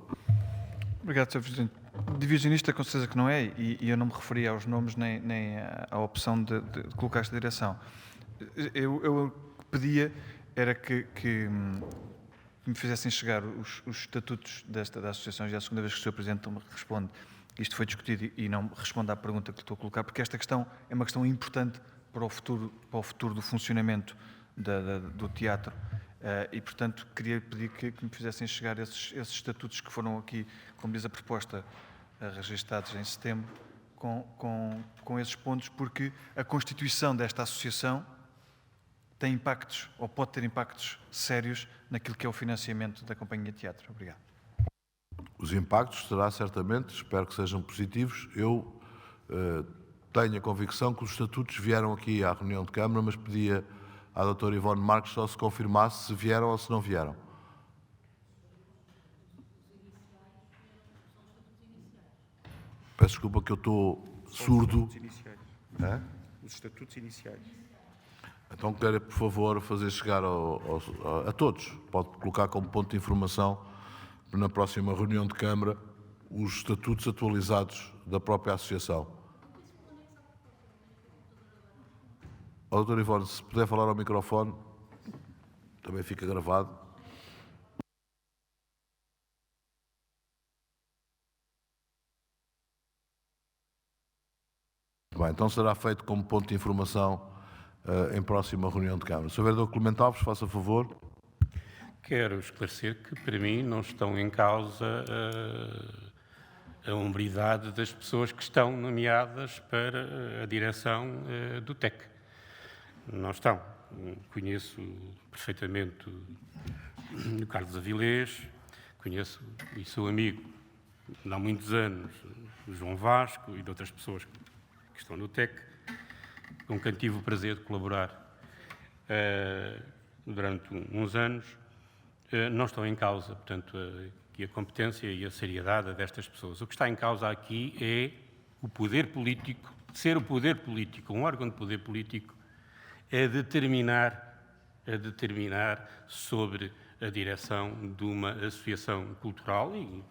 Obrigado, Sr. Presidente. Divisionista, com certeza que não é, e eu não me referi aos nomes nem à opção de colocar esta direção. Eu pedia era que me fizessem chegar os estatutos da Associação. Já é a segunda vez que o Sr. Presidente me responde. Isto foi discutido e não responde à pergunta que lhe estou a colocar, porque esta questão é uma questão importante para o futuro do funcionamento do teatro. E, portanto, queria pedir que me fizessem chegar esses estatutos que foram aqui, como diz a proposta, registados em setembro, com esses pontos, porque a constituição desta associação tem impactos, ou pode ter impactos sérios naquilo que é o financiamento da Companhia de Teatro. Obrigado. Os impactos será certamente, espero que sejam positivos. Eu tenho a convicção que os estatutos vieram aqui à reunião de Câmara, mas pedia à doutora Ivone Marques só se confirmasse se vieram ou se não vieram. Peço desculpa que eu estou surdo. Os estatutos iniciais. Então, quero, por favor, fazer chegar a todos, pode colocar como ponto de informação, na próxima reunião de Câmara, os estatutos atualizados da própria Associação. Doutor Ivone, se puder falar ao microfone, também fica gravado. Bem, então será feito como ponto de informação em próxima reunião de Câmara. Sr. Vereador Clemente Alves, faça favor. Quero esclarecer que, para mim, não estão em causa a hombridade das pessoas que estão nomeadas para a direção do TEC. Não estão. Conheço perfeitamente o Carlos Avilés, conheço e sou amigo há muitos anos do João Vasco e de outras pessoas que estão no TEC, com quem tive o prazer de colaborar durante uns anos. Não estão em causa, portanto, a competência e a seriedade destas pessoas. O que está em causa aqui é o poder político, ser o poder político, um órgão de poder político, a determinar sobre a direção de uma associação cultural e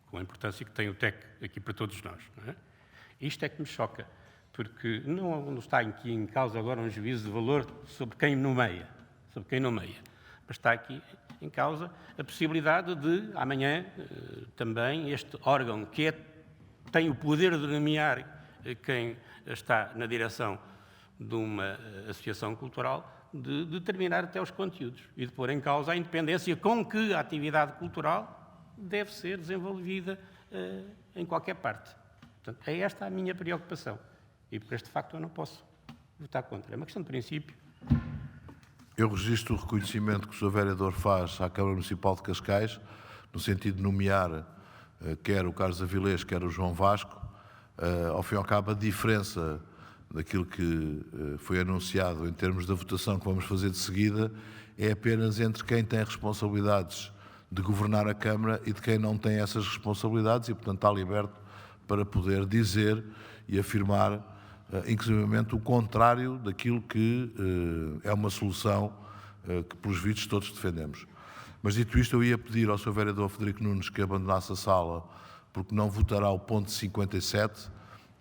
com a importância que tem o TEC aqui para todos nós. Não é? Isto é que me choca, porque não está aqui em causa agora um juízo de valor sobre quem nomeia, mas está aqui em causa a possibilidade de, amanhã, também este órgão que tem o poder de nomear quem está na direção de uma associação cultural, de determinar até os conteúdos e de pôr em causa a independência com que a atividade cultural deve ser desenvolvida em qualquer parte. Portanto, é esta a minha preocupação. E por este facto eu não posso votar contra. É uma questão de princípio. Eu registro o reconhecimento que o Sr. Vereador faz à Câmara Municipal de Cascais, no sentido de nomear quer o Carlos Avilés, quer o João Vasco. Ao fim e ao cabo, a diferença daquilo que foi anunciado em termos da votação que vamos fazer de seguida é apenas entre quem tem responsabilidades de governar a Câmara e de quem não tem essas responsabilidades e, portanto, está liberto para poder dizer e afirmar, inclusivamente, o contrário daquilo que é uma solução que, pelos vistos, todos defendemos. Mas, dito isto, eu ia pedir ao Sr. Vereador Frederico Nunes que abandonasse a sala, porque não votará o ponto 57,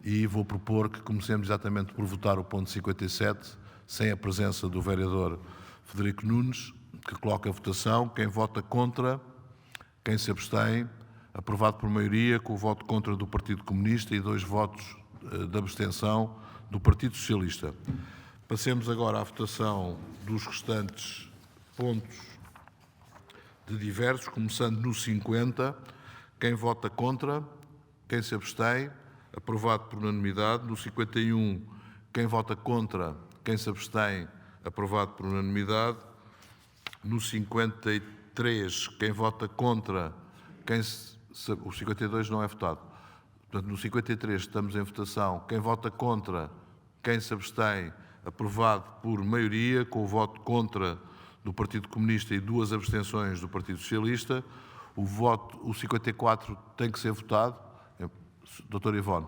e vou propor que comecemos exatamente por votar o ponto 57, sem a presença do Vereador Frederico Nunes, que coloca a votação. Quem vota contra, quem se abstém, aprovado por maioria, com o voto contra do Partido Comunista e 2 votos de abstenção do Partido Socialista. Passemos agora à votação dos restantes pontos de diversos, começando no 50. Quem vota contra, quem se abstém, aprovado por unanimidade. No 51, quem vota contra, quem se abstém, aprovado por unanimidade. No 53, quem vota contra, o 52 não é votado. Portanto, no 53 estamos em votação. Quem vota contra, quem se abstém, aprovado por maioria, com o voto contra do Partido Comunista e 2 abstenções do Partido Socialista. O 54 tem que ser votado. Dr. Ivone.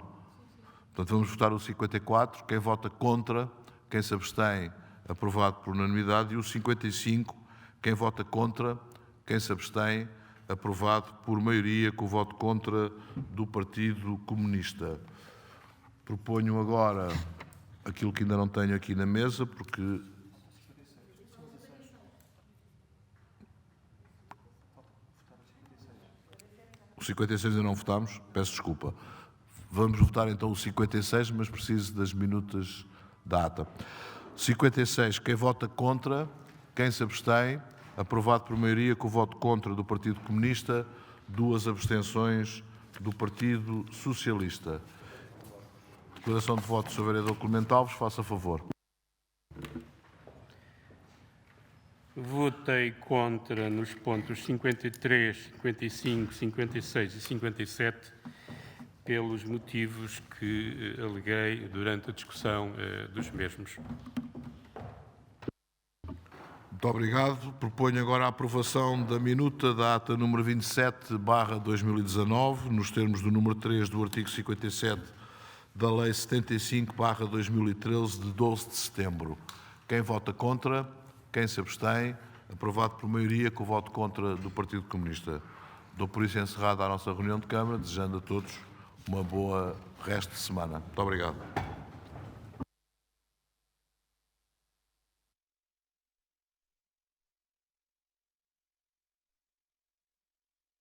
Portanto, vamos votar o 54. Quem vota contra, quem se abstém, aprovado por unanimidade. E o 55, quem vota contra, quem se abstém, aprovado por maioria, com o voto contra do Partido Comunista. Proponho agora aquilo que ainda não tenho aqui na mesa, porque... O 56 ainda não votámos, peço desculpa. Vamos votar então o 56, mas preciso das minutas da ata. 56, quem vota contra, quem se abstém, aprovado por maioria, com o voto contra do Partido Comunista, 2 abstenções do Partido Socialista. Declaração de voto do Sr. Vereador Clemente Alves, faça favor. Votei contra nos pontos 53, 55, 56 e 57 pelos motivos que aleguei durante a discussão dos mesmos. Muito obrigado. Proponho agora a aprovação da minuta da ata número 27/2019, nos termos do número 3 do artigo 57 da Lei 75/2013, de 12 de setembro. Quem vota contra? Quem se abstém? Aprovado por maioria, com o voto contra do Partido Comunista. Dou por isso encerrada a nossa reunião de Câmara, desejando a todos uma boa resto de semana. Muito obrigado.